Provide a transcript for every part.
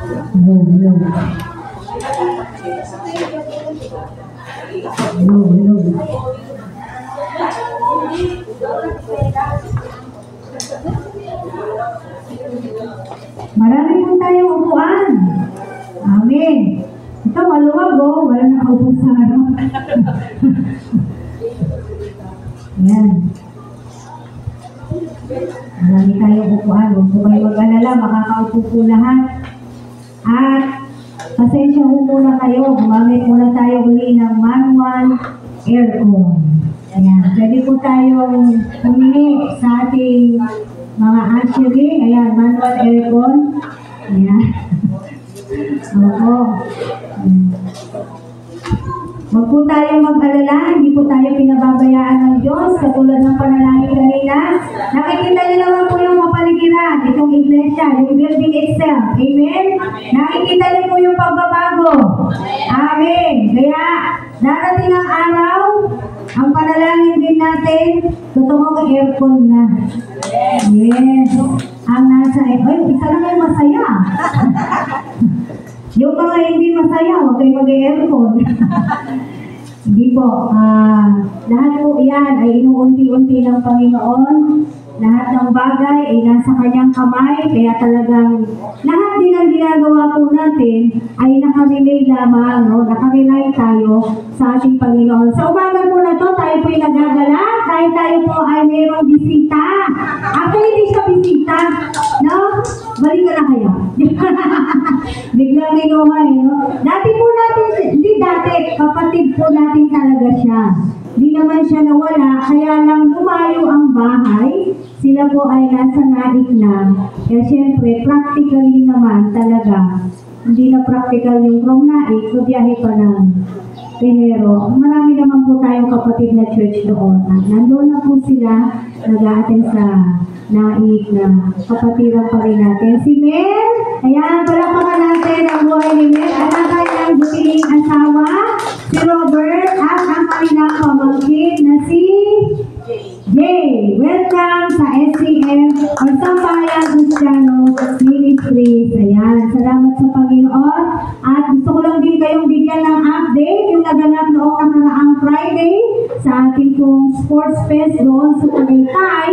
Hello, hello. Hello, hello. Marami po tayong upuan. Amen. Ito, maluwag o. Wala nakaupo sa harap. Yan. Marami tayong upuan. Huwag po kayo mag-alala. Makakaupo po lahat. At pasensya po muna kayo. Gumamit muna tayo uli ng manual aircon. Ayan. Pwede po tayong humingi sa ating mga ashery. Ayan, manual aircon. Ayan. Oo. Huwag po tayong mag-alala, hindi po tayo pinababayaan ng Diyos, katulad ng panalangin kanina. Nakikita niyo naman po yung kapaligiran, itong iglesia, yung building itself. Amen? Nakikita niyo po yung pagbabago. Amen. Kaya, darating ang araw, ang panalangin din natin, totoong aircon na. Yes. Ang nasa, isa lang yung masaya. Yung mga hindi masaya, huwag kayo mag-aircon. Hindi po. Lahat po yan ay inuunti-unti ng Panginoon. Lahat ng bagay ay nasa kanyang kamay. Kaya talagang lahat din ang ginagawa po natin ay nakarelay lamang. No? Nakarelay tayo sa ating Panginoon. Sa umaga po na to, tayo po ay nagagala dahil tayo po ay mayroong bisita. Actually, hindi siya bisita. No? Balik ka na kaya. Biglang ginawa no? Dati po natin, hindi dati, kapatid po natin talaga siya. Hindi naman siya nawala, kaya lang lumayo ang bahay. Sila po ay nasa naik na. Kaya syempre, practically naman talaga. Hindi na practical yung from naik, so biyahe pa ng Pero marami naman po tayong kapatid na church doon. Nandun na po sila, nag-a-attend sa naik na kapatiran pa rin natin. Si Mel, ayan, palakpakan natin ang buhay ni Mel at ang kanyang butiing asawa, si Robert, at ang kanilang pamangkin na si Jay. Welcome sa SCF or Sambayan Cristiano Ministries. Ayan, salamat sa Panginoon. At gusto ko lang din kayong bigyan ng update yung naganap noong nakaraang Friday sa ating pong sports fest doon sa Tagaytay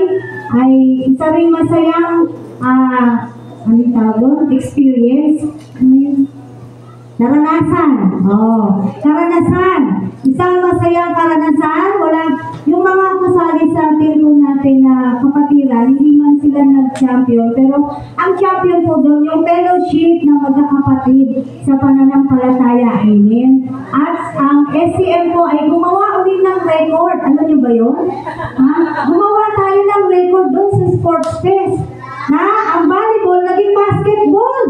ay isa rin masayang anong tawag? Experience. Karanasan. Karanasan. Isang masayang karanasan. Yung mga kasali sa team po natin na kapatiran, hindi man sila nag-champion. Pero ang champion po doon, yung fellowship ng magkakapatid sa pananampalataya. Amen. At ang SCM po ay gumawa ulit ng record. Ano nyo ba yun? Gumawa tayo ng record doon sa Sports Fest. Ang volleyball naging basketball.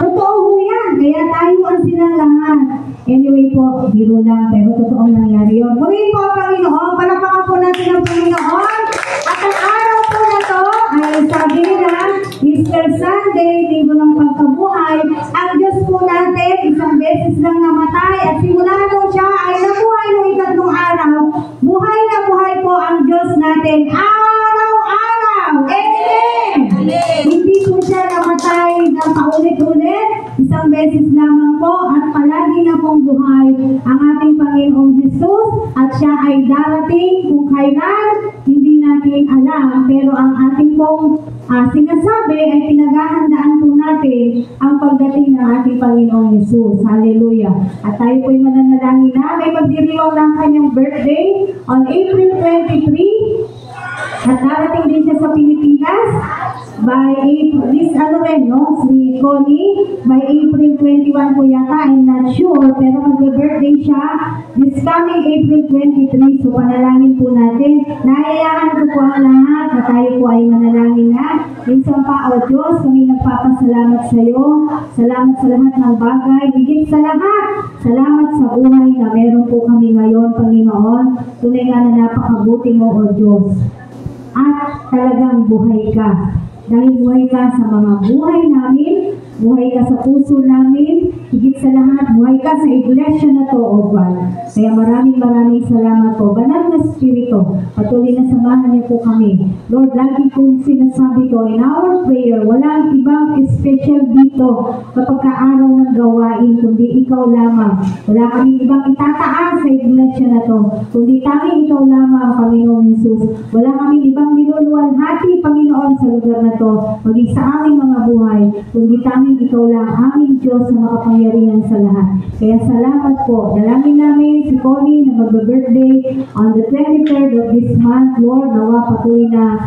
Totoo ho yan. Kaya tayo ang silang lahat. Anyway po, biro lang, pero totoong nangyari yun. Muli po, Panginoon, palakpakan po natin ang Panginoon. At ang araw po na to ay sabi nila, Easter Sunday, linggo ng pagkabuhay. Ang Diyos po natin, isang beses lang namatay. At simula nung siya ay nabuhay ng ikatlong araw, buhay na buhay po ang Diyos natin. Araw-araw! Amen! Hindi po siya namatay ng paulit-ulit. Isang beses lamang po at palagi na pong buhay ang ating Panginoong Jesus at siya ay darating kung kailan hindi natin alam, pero ang ating pong sinasabi ay pinaghahandaan po natin ang pagdating ng ating Panginoong Jesus. Hallelujah! At tayo po'y mananalangin na may magdiriwang ng kanyang birthday on April 23 at darating din siya sa Pilipinas by April, si Connie, by April 21 po yata, I'm not sure, pero mag-birthday siya this coming April 23, so panalangin po natin. Nahayaan ko po ang lahat na tayo po ay manalangin na. Minsan pa, O Diyos, kami nagpapasalamat sa iyo. Salamat sa lahat ng bagay. Higit sa lahat, salamat sa buhay na meron po kami ngayon, Panginoon. Tunay nga na napakabuti mo, O Diyos. At talagang buhay ka. Dahil buhay ka sa mga buhay namin, buhay ka sa puso namin, higit sa lahat, buhay ka sa iglesia na to, O God. Kaya maraming salamat po. Banal na Espiritu, patuloy na samahan niyo po kami. Lord, lagi kong sinasabi ko, in our prayer, walang ibang special dito kapag kaaraw ng gawain, kundi ikaw lamang. Wala kaming ibang itataas sa iglesia na to, kundi tanging ikaw lamang, Panginoong Jesus. Wala kaming ibang niluluwalhati, Panginoon, sa lugar na to, maging sa aming mga buhay, kundi tanging ikaw lang, aming Diyos na makapangyarihan sa lahat. Kaya salamat po. Dalangin namin si Connie na magbe-birthday on the 23rd of this month. Lord, nawa patuloy na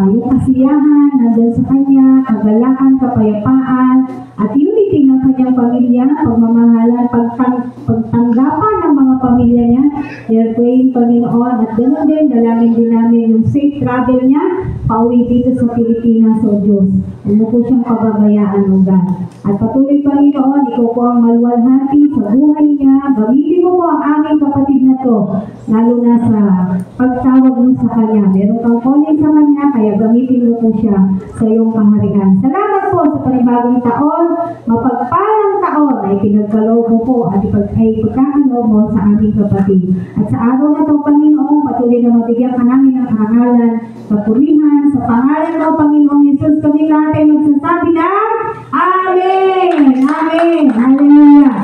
yung kasiyahan nandun sa kanya, kagalakan, kapayapaan, at unity ng kanyang pamilya, pagmamahalan, pagtanggapan ng mga pamilya niya. We are praying, Panginoon, at ganoon din, dalangin din namin yung safe travel niya, pauwi dito sa Pilipinas, O Diyos. Huwag mo po siyang pababayaan, O God. At patuloy, Panginoon, ikaw po ang maluwalhati sa buhay niya. Gamitin mo po ang aming kapatid na to, lalo na sa pagtawag mo sa kanya. Meron kang calling sa kanya, kaya gamitin mo po siya sa iyong kaharian. Salamat po sa panibagong taon, mapagpalang taon ay pinagkaloob mo po at pagkakaloob mo sa aming kapatid. At sa araw na ito, Panginoon, patuloy na mabigyan ka namin ng karangalan, kapurihan, sa pangalan mo, Panginoong Jesus, kami lahat ay magsasabi na, Amen! Amen! Hallelujah!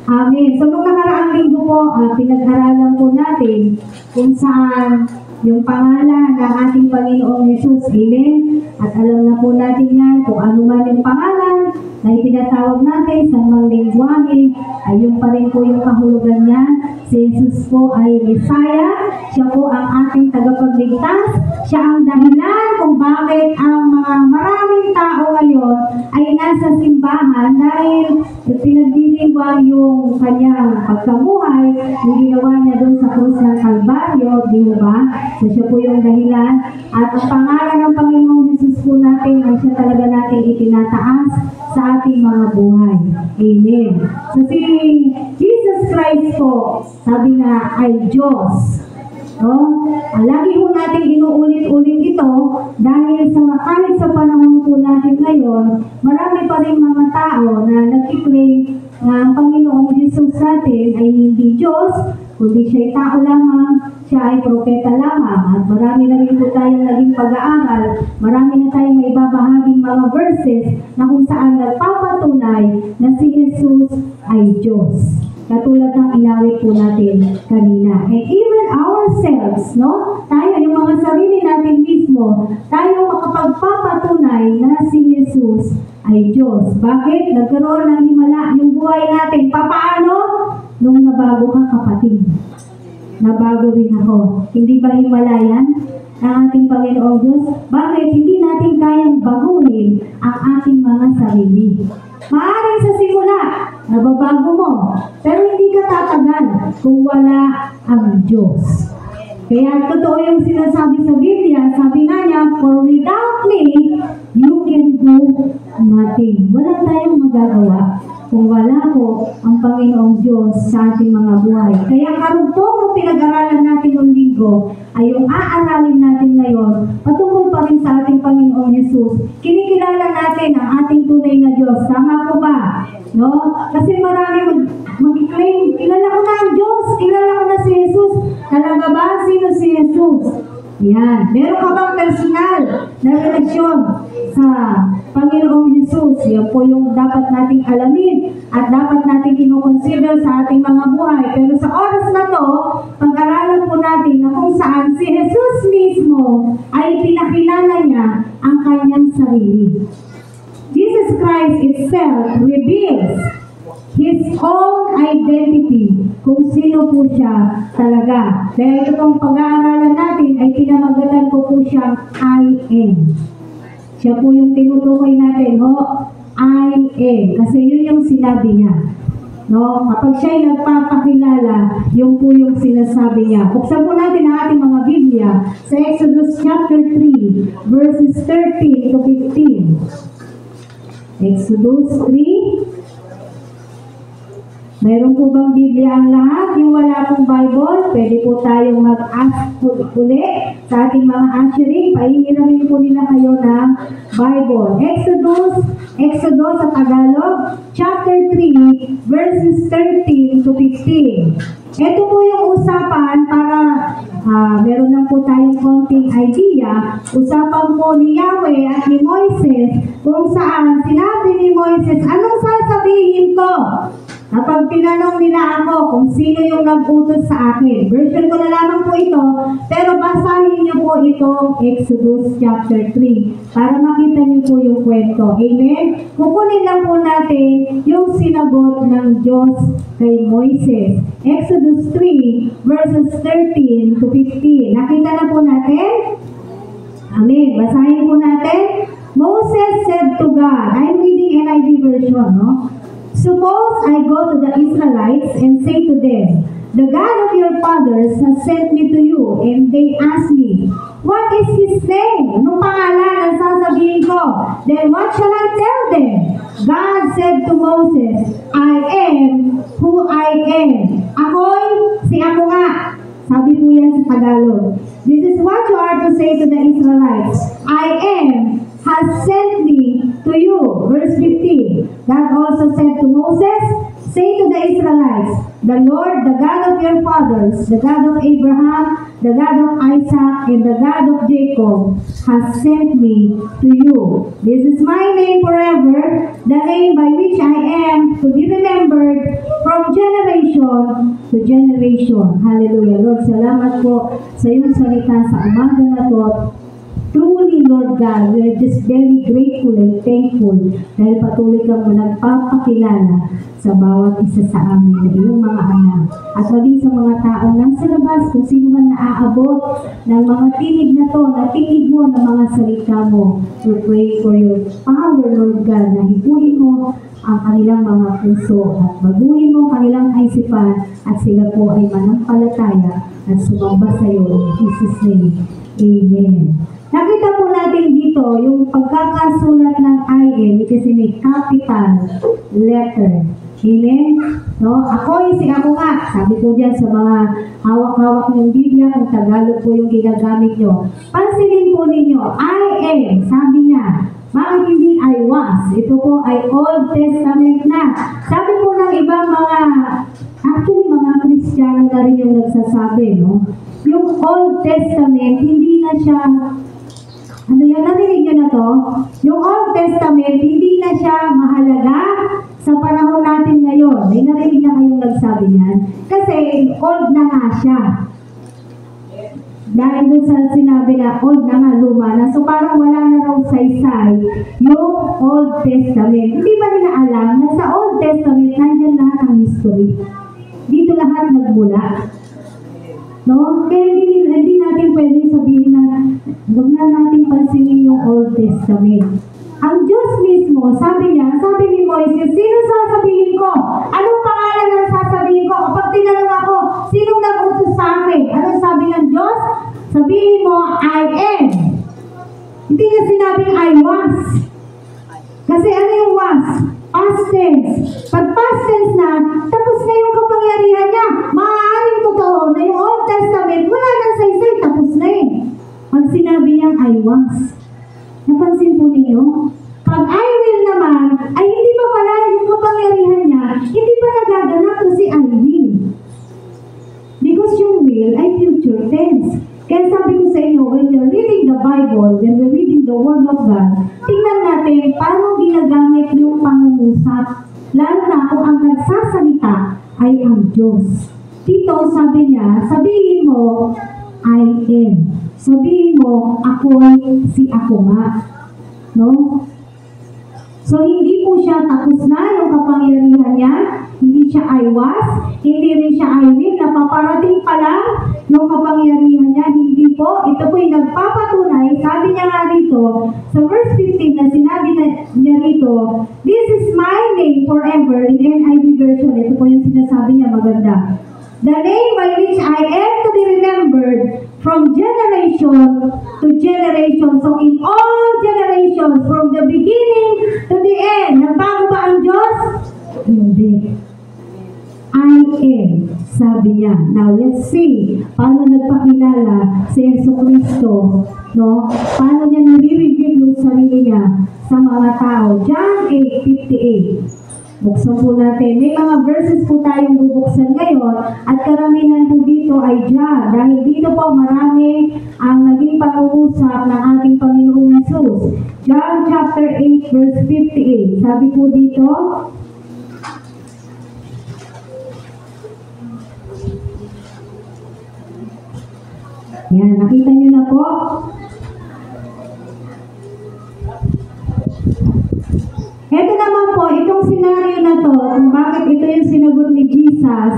Amen. So, nung nakaraang linggo po, pinag-aralan po natin kung saan yung pangalan ng ating Panginoong Jesus. Amen. At alam na po natin yan kung ano man yung pangalan na itinatawag natin sa mga lingwahe, ay yung pa rin po yung kahulugan niya. Si Jesus po ay Messiah. Siya po ang ating tagapagligtas. Siya ang dahilan kung bakit ang mga maraming tao ngayon ay nasa simbahan dahil pinagdiriwang yung kanyang pagkamuhay, yung ginawa niya doon sa krus ng Kalbaryo, di ba? So siya po yung dahilan. At ang pangalan ng Panginoong Jesus po natin ay siya talaga natin itinataas sa ating mga buhay. Amen. So si Jesus Christ po, sabi nga ay Diyos. No? Lagi po natin inuulit-ulit ito dahil kahit sa panahon po natin ngayon, marami pa rin mga tao na nagkiklaim na ang Panginoong Jesus natin ay hindi Diyos, kundi siya ay tao lamang, siya ay propeta lamang. At marami na rin po tayong naging pag-aaral, marami na tayong may babahaging mga verses na kung saan nagpapatunay na si Jesus ay Diyos. Katulad ng inawit po natin kanina. And even ourselves, no? Tayo, yung mga sarili natin mismo, tayo makapagpapatunay na si Jesus ay Diyos. Bakit? Nagkaroon ng himala yung buhay natin. Papaano? Nung nabago ka, kapatid. Nabago rin ako. Hindi ba himala yan? Ang ating Panginoong Diyos? Bakit? Hindi natin kayang baguhin ang ating mga sarili. Maaaring sa simula, nababago mo, pero hindi ka tatagal kung wala ang Diyos. Kaya totoo yung sinasabi sa Biblia, sabi nga niya, for without me, you can do nothing. Wala tayong magagawa kung wala po ang Panginoong Diyos sa ating mga buhay. Kaya karugtong ng pinag-aralan natin ng linggo ay yung aaralin natin ngayon patungkol pa rin sa ating Panginoong Jesus. Kinikilala natin ang ating tunay na Diyos. Tama po ba? No? Kasi marami mag-claim, kilala ko na ang Diyos, kilala ko na si Jesus. Talaga ba? Sino si Jesus? Yan. Meron ka bang personal na relasyon sa Panginoong Jesus? Yan po yung dapat nating alamin at dapat nating kinukonsider sa ating mga buhay. Pero sa oras na to, pag-aralan po natin na kung saan si Jesus mismo ay pinakilala niya ang kanyang sarili. Jesus Christ itself reveals His own identity, kung sino po siya talaga. Dahil itong pag-aaralan natin ay pinamagatan ko po siyang I am. Siya po yung tinutukoy natin, I am. Kasi yun yung sinabi niya. No? Kapag siya'y nagpapakilala, yung po yung sinasabi niya. Buksan po natin ang ating mga Biblia sa Exodus chapter 3, verses 13 to 15. Exodus 3, Mayroon po bang Biblia ang lahat? Yung wala pong Bible, pwede po tayong mag-ask uli sa ating mga ushering. Pahihiramin po nila kayo ng Bible. Exodus sa Tagalog, chapter 3, verses 13 to 15. Ito po yung usapan para meron lang po tayong konting idea. Usapan po ni Yahweh at ni Moises kung saan sinabi ni Moises, anong sasabihin ko? Kapag tinanong nila ako kung sino yung nag-utos sa akin. Version ko na lamang po ito, pero basahin niyo po itong Exodus chapter 3 para makita niyo po yung kwento. Amen? Kukunin lang po natin yung sinagot ng Diyos kay Moises. Exodus 3 verses 13 to 15. Nakita na po natin? Amen. Basahin po natin. Moses said to God, I'm reading NIV version, no? Suppose I go to the Israelites and say to them, the God of your fathers has sent me to you, and they ask me, what is his name? Anong pangalan ang sasabihin ko? Then what shall I tell them? God said to Moses, I am who I am. Ako'y si ako nga. Sabi po yan sa Tagalog. This is what you are to say to the Israelites. I am has sent me to you. Verse 15. God also said to Moses, say to the Israelites, the Lord, the God of your fathers, the God of Abraham, the God of Isaac, and the God of Jacob, has sent me to you. This is my name forever, the name by which I am to be remembered from generation to generation. Hallelujah. Lord, salamat po sa iyong salita sa umaga na to. Truly, Lord God, we are just very grateful and thankful dahil patuloy kang nagpapakilala sa bawat isa sa amin na iyong mga anak. At maging sa mga taong nasa labas, kung sino man naaabot ng mga tinig na to, na tinig mo ng mga salita mo. We pray for your power, Lord God, na hipuin mo ang kanilang mga puso at baguhin mo kanilang kaisipan at sila po ay manampalataya at sumamba sa iyo. In Jesus' name, Amen. Nakita po natin dito yung pagkakasulat ng I-N kasi may capital letter. Amen? No? Ako nga. Sabi ko dyan sa mga hawak-hawak ng Biblia, kung Tagalog po yung ginagamit nyo. Pansinin po ninyo, I-N, sabi niya, bakit hindi I was? Ito po ay Old Testament na. Sabi po ng ibang actually mga Kristiyano na rin yung nagsasabi, no? Yung Old Testament, hindi na siya narinig nyo na to? Yung Old Testament, hindi na siya mahalaga sa panahon natin ngayon. May narinig na kayong nagsabi niyan. Kasi old na nga siya. Dahil dun sa sinabi na old na nga, luma na. So parang wala na raw saysay yung Old Testament. Hindi ba nila alam na sa Old Testament, nandiyan lahat ang history. Dito lahat nagmula. No? Kaya hindi natin pwede sabihin na huwag na natin pansinin yung Old Testament. Ang Diyos mismo, sabi ni Moises, sino sasabihin ko? Anong pangalan ang sasabihin ko? Kapag tinanong ako, sinong nag-utos sa akin? Anong sabi ng Diyos? Sabihin mo, I am. Hindi na sinabing I was. Kasi ano yung was? Past tense. Pag past tense na, tapos na yung kapangyarihan niya. Maaaring totoo na yung Old Testament, wala nang saysay, tapos na eh. Pag sinabi niyang I was. Napansin po ninyo? Pag I will naman, ay hindi pa pala yung kapangyarihan niya, hindi pa nagaganap kasi I will. Because yung will ay future tense. Kaya sabi ko sa inyo, when you're reading the Bible, when we're reading the Word of God, tingnan natin paano ginagamit yung pangungusap. Lalo na kung ang nagsasalita ay ang Diyos. Dito sabi niya, sabihin mo, I am. Sabihin mo, ako'y si ako nga. No? So, hindi po siya tapos na yung kapangyarihan niya. Hindi siya I was. Hindi rin siya I will. Napaparating pa lang yung kapangyarihan niya. Hindi po. Ito po yung nagpapatunay. Sabi niya nga rito, sa verse 15 na sinabi niya rito, this is my name forever in NIV version. Ito po yung sinasabi niya maganda. The name by which I am to be remembered from generation to generation. So in all generations, from the beginning to the end, nagbago ba ang Diyos? Hindi. am, sabi niya. Now, let's see, paano nagpakilala si Jesucristo, no? Paano niya nare-reveal yung sarili niya sa mga tao. John 8:58. Buksan po natin. May mga verses po tayong bubuksan ngayon at karamihan po dito ay John. Dahil dito po marami ang naging pag-uusap ng ating Panginoong Jesus. John chapter 8 verse 58. Sabi po dito, yan, nakita niyo na po. Ito naman po, itong senaryo na to, kung bakit ito yung sinagot ni Jesus,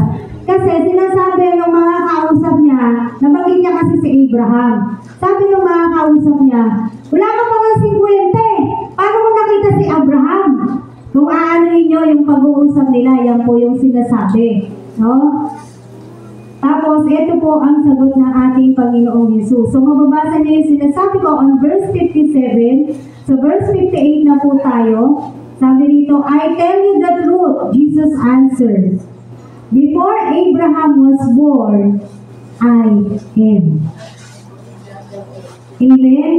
kasi sinasabi ng mga kausap niya, nabanggit niya kasi si Abraham. Sabi ng mga kausap niya, wala ka pa nga 50, paano mo nakita si Abraham? Kung aanuhin niyo yung pag-uusap nila, yan po yung sinasabi. No? Tapos, ito po ang sagot ng ating Panginoong Jesus. So, mababasa niyo yung sinasabi ko on verse 57. So, verse 58 na po tayo. Sabi rito, I tell you the truth, Jesus answered. Before Abraham was born, I am. Amen?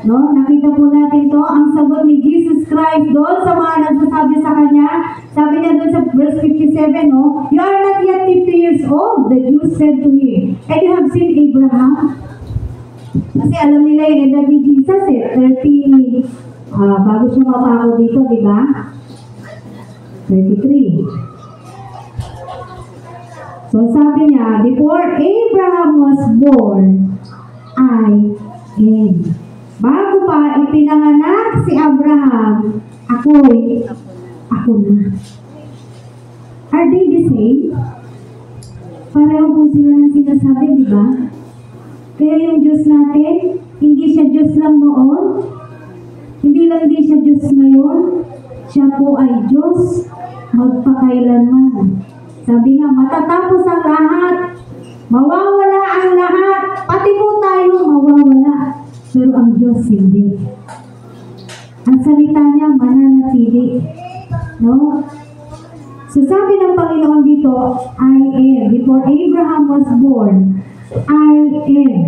No? Nakita po natin to ang sagot ni Jesus Christ doon sa mga nagsasabi sa kanya. Sabi niya doon sa verse 57, no? You are not yet 50 years old, the Jews said to him. And you have seen Abraham? Kasi alam nila yung edad ni Jesus 30, bago siya mapako dito, di ba? 33. So sabi niya, before Abraham was born, I am. Bago pa ipinanganak si Abraham, ako na. Are they the same? Pareho po sila ng sinasabi, di ba? Kaya yung Diyos natin, hindi siya Diyos lang noon, hindi lang din siya Diyos ngayon, siya po ay Diyos magpakailanman. Sabi nga, matatapos ang lahat, mawawala ang lahat, pati po tayo mawawala. Pero ang Diyos hindi. Ang salita niya mananatili. No? So sabi ng Panginoon dito, I am. Before Abraham was born, I am.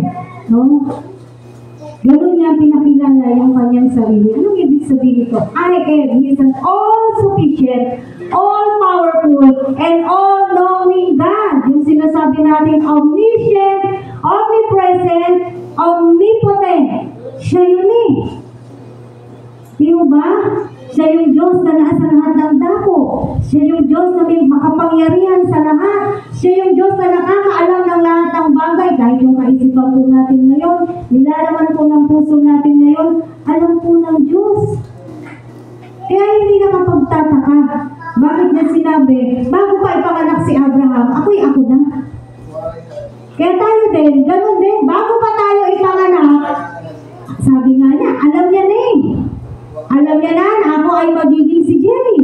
No? Ganun niya pinakilala yung kanyang sarili. Anong ibig sabihin nito? I am. He is an all-sufficient, all-powerful, and all-knowing God. Yung sinasabi natin, omniscient, omnipresent, omnipotent. Siya yun eh. Di ba? Siya yung Diyos na nasa lahat ng dako. Siya yung Diyos na may makapangyarihan sa lahat. Siya yung Diyos na nakakaalam ng lahat ng bagay. Kahit yung kaisipan po natin ngayon, nilalaman po ng puso natin ngayon, alam po ng Diyos. Kaya hindi nakapagtataka. Bakit niya sinabi, bago pa ipanganak si Abraham, ako na. Kaya tayo din, ganun din, bago pa tayo ipanganak, sabi nga niya, alam niya na eh. Alam niya na ako ay magiging si Jerry.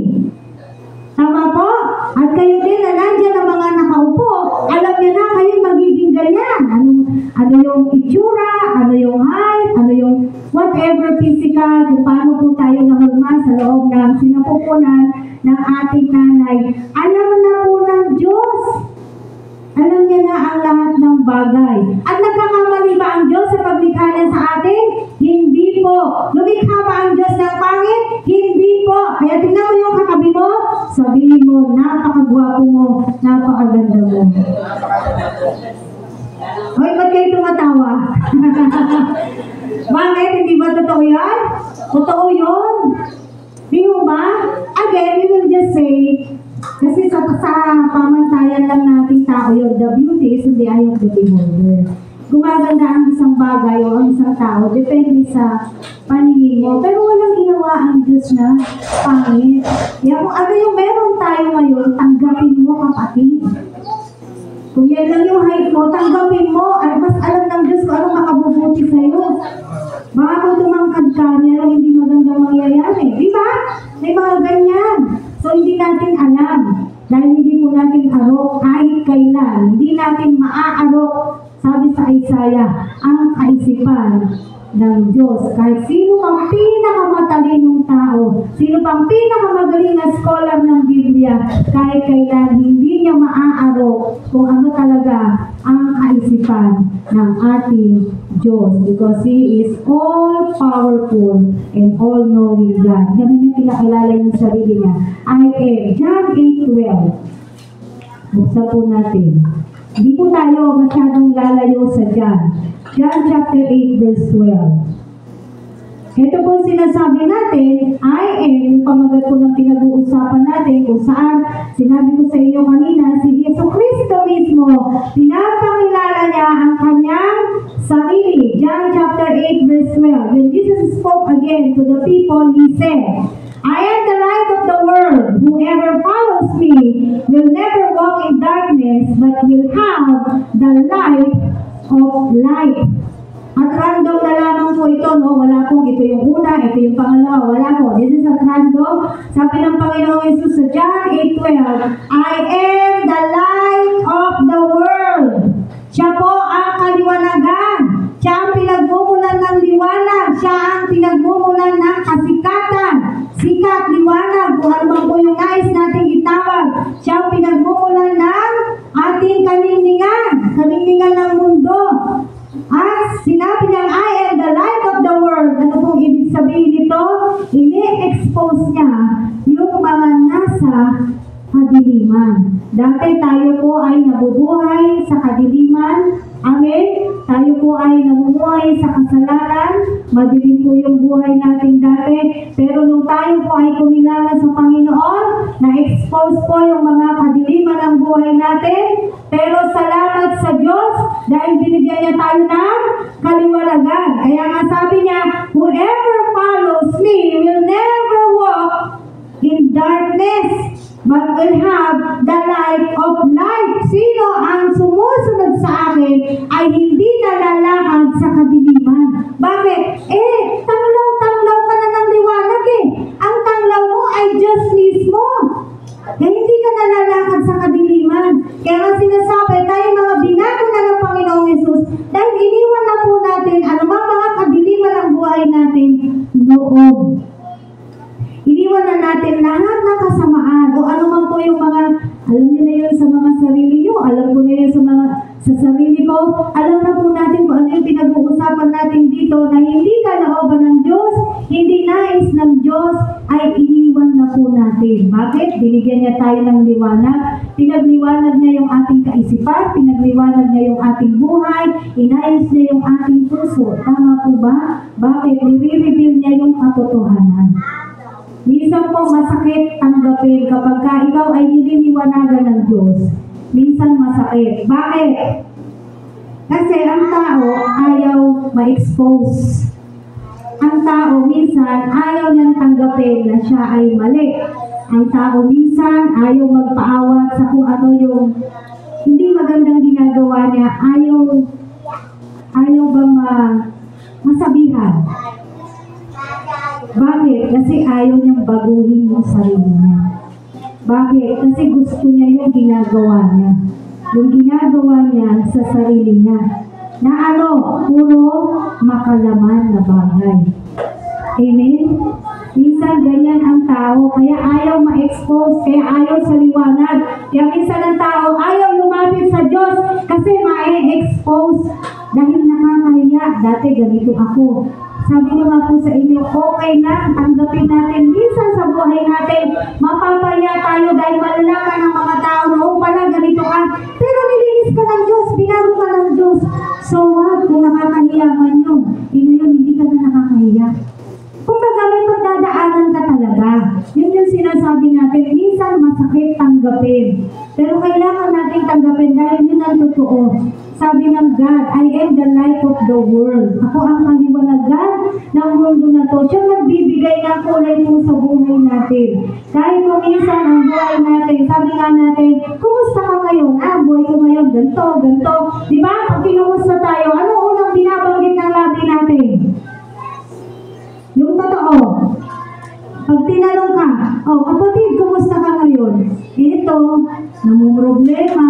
Tama po? At kayo din na nandiyan ang mga nakaupo, alam niya na kayo magiging ganyan. Ano yung itsura, ano yung height, ano yung whatever physical, kung paano po tayo nahulman sa loob ng sinapupunan ng ating nanay. Alam na po ng Diyos. Alam niya na ang lahat ng bagay. At nagkakamali ba ang Diyos sa paglikha niya sa atin? Hindi po. Lumikha ba ang Diyos ng pangit? Hindi po. Kaya tingnan mo yung katabi mo, sabihin mo, napakagwapo mo, napakaganda mo. Hoy, ba't kayo tumatawa? Bakit? Hindi ba totoo yan? Totoo yun. Di mo ba? Again, we will just say, kasi sa pamantayan lang nating tao yun, the beauty is in the eye of the beholder. Gumaganda ang isang bagay o ang isang tao, depende sa paningin mo. Pero walang ginawa ang Diyos na pangit. Kaya kung ano yung meron tayo ngayon, tanggapin mo, kapatid. Kung yan lang yung height mo, tanggapin mo. At mas alam ng Diyos kung anong makabubuti sa'yo. Baka kung tumangkad ka, meron hindi magandang mangyayari. Di ba? May mga ganyan. So, hindi natin alam. Dahil hindi po natin arok kahit kailan. Hindi natin maaarok, sabi sa Isaiah, ang kaisipan ng Diyos. Kahit sino pang pinakamatalinong tao, sino pang pinakamagaling na scholar ng Biblia, kahit kailan hindi niya maaarok kung ano talaga ang kaisipan ng ating Diyos. Because He is all-powerful and all-knowing God. Ganun yung pinakilala yung sarili niya. I am. John 8:12. Buksan po natin. Hindi po tayo masyadong lalayo sa John. John chapter 8 verse 12. Ito po sinasabi natin, I am, yung pamagat po ng pinag-uusapan natin kung saan sinabi ko sa inyo kanina, si Yesu Cristo mismo, pinapakilala niya ang kanyang sarili. John chapter 8 verse 12. When Jesus spoke again to the people, He said, I am the light of the world. Whoever follows me will never walk in darkness, but will have the light of life. At random na lamang po ito, no? Wala pong ito yung una, ito yung pangalawa, wala po. This is at random. Sabi ng Panginoong Yesus sa John 8:12, I am the light of the world. Siya po ang kaliwanagan. Siya ang pinagmumulan ng liwanag. Siya ang pinagmumulan ng kasikatan. Sikat, liwanag, kung ano bang po yung nais nating itawag. Siya ang pinagmumulan ng ating kalingningan. Kalingningan ng mundo. At sinabi niya, I am the light of the world. Ano pong ibig sabihin nito? Ini-expose niya yung mga nasa kadiliman. Dati tayo po ay nabubuhay sa kadiliman. Amen? Tayo po ay namumuhay sa kasalanan. Madilim po yung buhay natin dati. Pero nung tayo po ay kumilala sa Panginoon, na-expose po yung mga kadiliman ng buhay natin. Pero salamat sa Diyos dahil binigyan niya tayo ng kaliwanagan. Kaya nga sabi niya, whoever follows me will never walk in darkness, but will have the light of life. Sino ang sumusunod sa akin ay hindi nalalakad sa kadiliman. Bakit? Tanglaw-tanglaw ka na ng liwanag eh. Ang tanglaw mo ay Diyos mismo. Kaya hindi ka nalalakad sa kadiliman. Kaya nga sinasabi, tayo mga binago na ng Panginoong Yesus, dahil iniwan na po natin anumang mga kadiliman ng buhay natin noon. Iniwan na natin lahat ng kasamaan o ano man po yung mga, alam niyo na yun sa mga sarili niyo, alam ko na yun sa sarili ko, alam na po natin kung ano yung pinag-uusapan natin dito na hindi kalooban ng Diyos, hindi nais ng Diyos, ay iniwan na po natin. Bakit? Binigyan niya tayo ng liwanag, pinagliwanag niya yung ating kaisipan, pinagliwanag niya yung ating buhay, inayos niya yung ating puso. Tama po ba? Bakit? I-reveal niya yung katotohanan. Minsan po masakit tanggapin kapag ikaw ay nililiwanagan ng Diyos. Minsan masakit. Bakit? Kasi ang tao ayaw ma-expose. Ang tao minsan ayaw niyang tanggapin na siya ay mali. Ang tao minsan ayaw magpaawat sa kung ano yung hindi magandang ginagawa niya. Ayaw bang masabihan. Bakit? Kasi ayaw niyang baguhin yung sarili niya. Bakit? Kasi gusto niya yung ginagawa niya. Yung ginagawa niya sa sarili niya. Na puro makalaman na bagay. Amen? Minsan ganyan ang tao, kaya ayaw ma-expose, kaya ayaw sa liwanag. Kaya minsan ang tao ayaw lumapit sa Diyos kasi ma-expose dahil nakakahiya. Dati ganito ako. Sabi ko nga po sa inyo, okay lang, tanggapin natin. Minsan sa buhay natin, mapapaya tayo dahil malalaman ng mga tao na, pala, ganito ka. Pero nilinis ka ng Diyos, binago ka ng Diyos. So what? Kung nakakahiya man yun, ngayon hindi ka na nakakahiya. Kung baga may pagdadaanan ka talaga. Yun yung sinasabi natin, minsan masakit tanggapin. Pero kailangan natin tanggapin dahil yun ang totoo. Sabi ng God, I am the light of the world. Ako ang kaliwanagan ng mundo na to. Siya nagbibigay ng kulay mo sa buhay natin. Kahit kung minsan ang buhay natin, sabi nga natin, kumusta ka ngayon? Buhay ko ngayon, ganito, ganito. Diba? Pag kinumusta tayo, ano unang binabanggit ng labi natin? Yung totoo. Pag tinanong ka, kapatid, kumusta ka ngayon? Ito, namumroblema,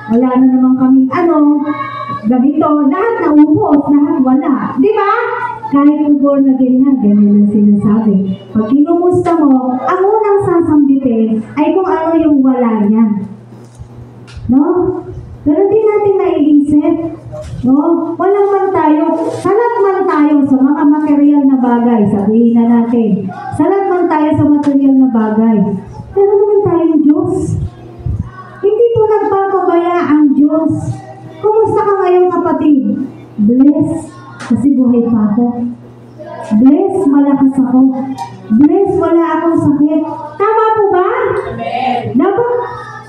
wala na naman kaming ganito, lahat naubos, lahat wala. Di ba? Kahit kung born again na, ganyan ang sinasabi. Pag kinumusta mo, ang unang sasambitin ay kung ano yung wala niya. No? Pero di natin naiisip. No? Walang man tayo. Salat man tayo sa mga material na bagay. Sabihin na natin. Salat man tayo sa material na bagay. Pero naman tayong Diyos. Hindi po nagpapabaya ang Diyos. Kumusta ka ngayon, kapatid? Bless. Kasi buhay pa ako. Bless, malakas ako. Bless, wala akong sakit. Tama po ba? Amen. Dapat,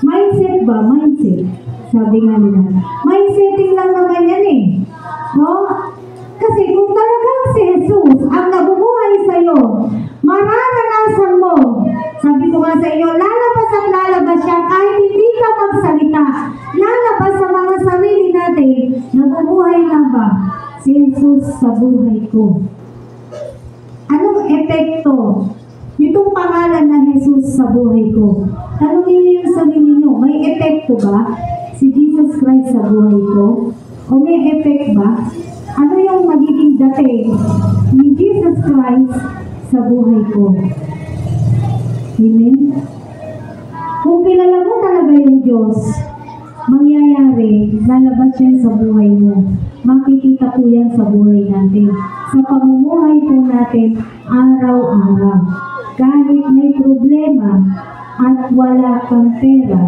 mindset ba? Mindset. Sabi nga nila. Mindsetting lang naman yan eh. No? Kasi kung talagang si Jesus ang nabubuhay sa'yo, mararanasan mo. Sabi ko nga sa inyo, lalabas at lalabas siya kahit hindi ka magsalita. Lalabas sa mga sarili natin, nabubuhay na ba si Jesus sa buhay ko? Anong epekto nitong pangalan na Jesus sa buhay ko? Tanungin niyo yung sarili niyo, may epekto ba si Jesus Christ sa buhay ko? O may effect ba? Ano yung magiging dating ni Jesus Christ sa buhay ko? Amen? Kung kilala mo talaga yung Diyos, mangyayari, lalabas yan sa buhay mo. Makikita po yan sa buhay natin. Sa pamumuhay po natin, araw-araw. Kahit may problema at wala kang pera,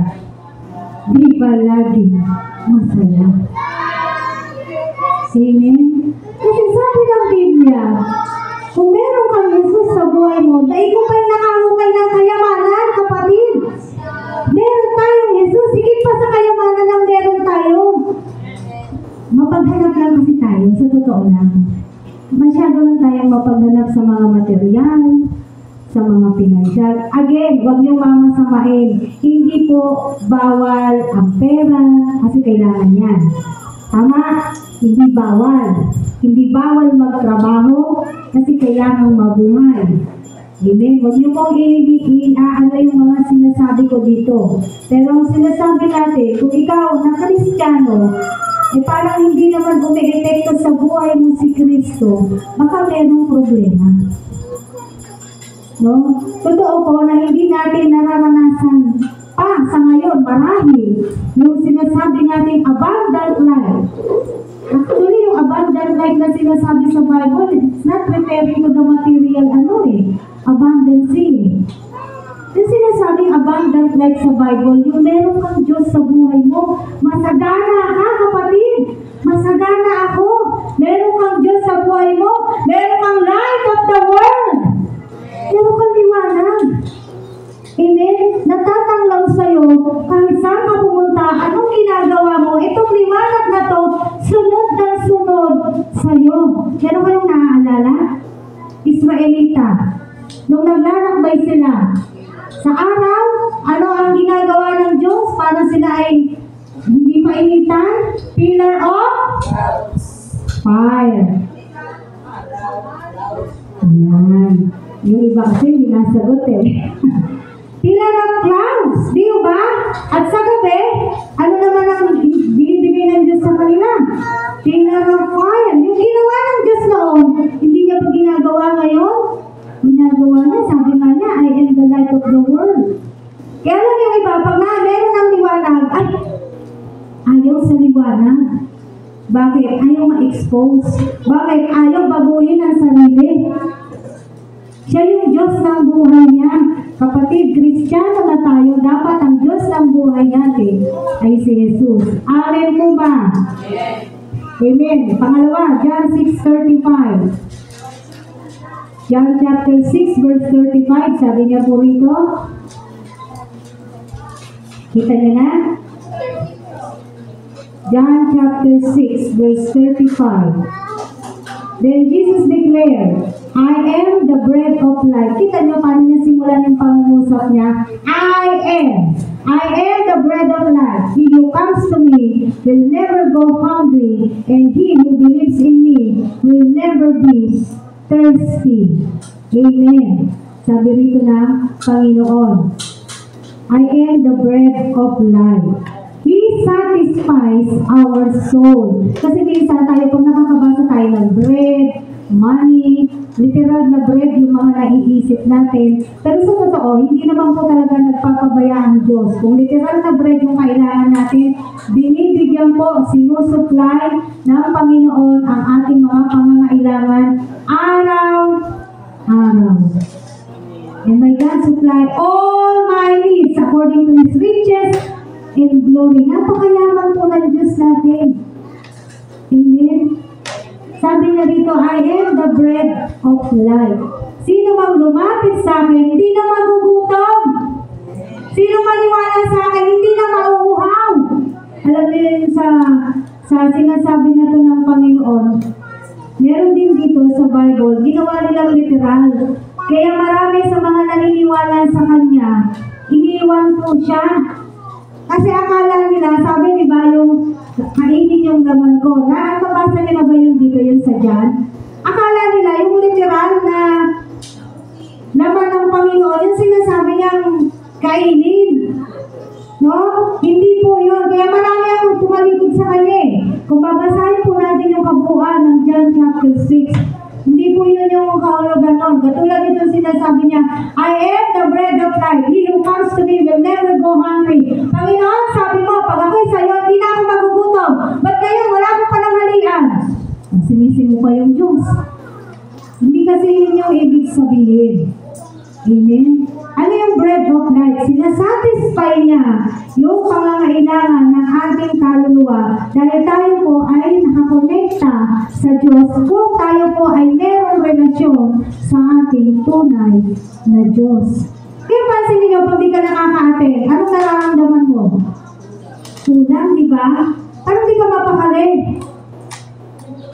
di ba laging masaya? Amen? Kasi sabi ng Biblia, kung meron kang Jesus sa buhay mo, dahil kung may nakahukay ng kayamanan, kapatid, meron tayong Jesus, higit pa sa kayamanan ang meron tayo. Mapaghanap lang kasi tayo, sa totoo lang. Masyado lang tayong mapaghanap sa mga material, sa mga pinansyal. Again, huwag niyong mamasamain. Hindi po bawal ang pera kasi kailangan yan. Tama? Hindi bawal. Hindi bawal magtrabaho kasi kailangan mabuhay. Amen? Huwag niyo pong inaano yung mga sinasabi ko dito. Pero ang sinasabi natin, kung ikaw na Kristiyano, parang hindi naman umi-epekto sa buhay mo si Kristo, baka merong problema. No? Totoo po na hindi natin nararanasan pa sa ngayon, marahil, yung sinasabi natin abundant life. Actually, yung abundant life na sinasabi sa Bible, it's not referring to the material abundance eh. Yung sinasabing abundant life sa Bible, yung meron kang Diyos sa buhay mo, masagana ka, kapatid. Masagana ako. Meron kang Diyos sa buhay mo. Meron kang light of the world. Meron kang liwanag. Amen? Natatanglaw sa'yo, kahit saan ka pumunta, anong ginagawa mo, itong liwanag na to, sunod na sunod sa'yo. Meron kayong naaalala? Israelita. Nung naglalakbay sila, sa araw, ano ang ginagawa ng Diyos para sila ay hindi mainitan? Pillar of fire. Ayan. Yung iba kasi hindi nasagot eh. Pillar of clouds, di ba? At sa gabi, ano naman ang binibigay ng Diyos sa kanila? Pillar of fire. Yung ginawa ng Diyos noon, hindi niya ba ginagawa ngayon? Ginagawa niya, sabi nga niya, I am the light of the world. Kaya lang yung iba, pag meron ng liwanag, ay, ayaw sa liwanag. Bakit? Ayaw ma-expose. Bakit? Ayaw baguhin ang sarili. Siya yung Diyos ng buhay niya. Kapatid, Kristiyano na tayo, dapat ang Diyos ng buhay natin ay si Jesus. Amen po ba? Amen. Pangalawa, John 6:35. John chapter 6 verse 35, sabi niya po rito. Kita niyo na? John chapter 6 verse 35. Then Jesus declared, I am the bread of life. Kita niyo paano niya simulan yung pangungusap niya? I am the bread of life. He who comes to me will never go hungry, and he who believes in me will never be thirsty. Amen. Sabi rito ng Panginoon, I am the bread of life. He satisfies our soul. Kasi minsan tayo, pag nakakabasa tayo ng bread, money, literal na bread yung mga naiisip natin. Pero sa totoo, hindi naman po talaga nagpapabaya ang Diyos. Kung literal na bread yung kailangan natin, binibigyan po, sinusupply ng Panginoon ang ating mga pangangailangan araw-araw. And my God supply all my needs according to His riches and glory. Napakayaman po ng Diyos natin. Amen. Sabi niya dito, I am the bread of life. Sino mang lumapit sa akin, hindi na magugutom. Sino maniwala sa akin, hindi na mauuhaw. Alam niyo yun sa sinasabi na ito ng Panginoon. Meron din dito sa Bible, ginawa nilang literal. Kaya marami sa mga naniniwala sa Kanya, iniwan po siya. Kasi akala nila, sabi ni ba yung kainin yung laman ko, na mabasa nila ba yung dito yun sa John? Akala nila yung literal na laman ng Panginoon, yung sinasabi niyang kainin. No? Hindi po yun. Kaya marami akong tumalikod sa Kanya. Kung babasahin po natin yung kabuuan ng John chapter 6, hindi po yun yung kahulugan nun. Katulad ito sinasabi niya, I am the bread of life. He who comes to me will never go hungry. Panginoon, sabi mo, pag ako'y sa'yo, hindi na ako magugutom. Ba't kayo, wala mo pa ng halian? Sinising mo pa yung Diyos. Hindi kasi yun yung ibig sabihin. Amen? Ano yung bread of life? Sinasatisfy niya yung pangangailangan ng ating kaluluwa dahil tayo po ay nakakonekta sa Diyos kung tayo po ay mayroong relasyon sa ating tunay na Diyos. Kaya pansin niyo, pag di ka nakaka-attend, anong nararamdaman mo? Kulang, di ba? Parang di ka mapakali.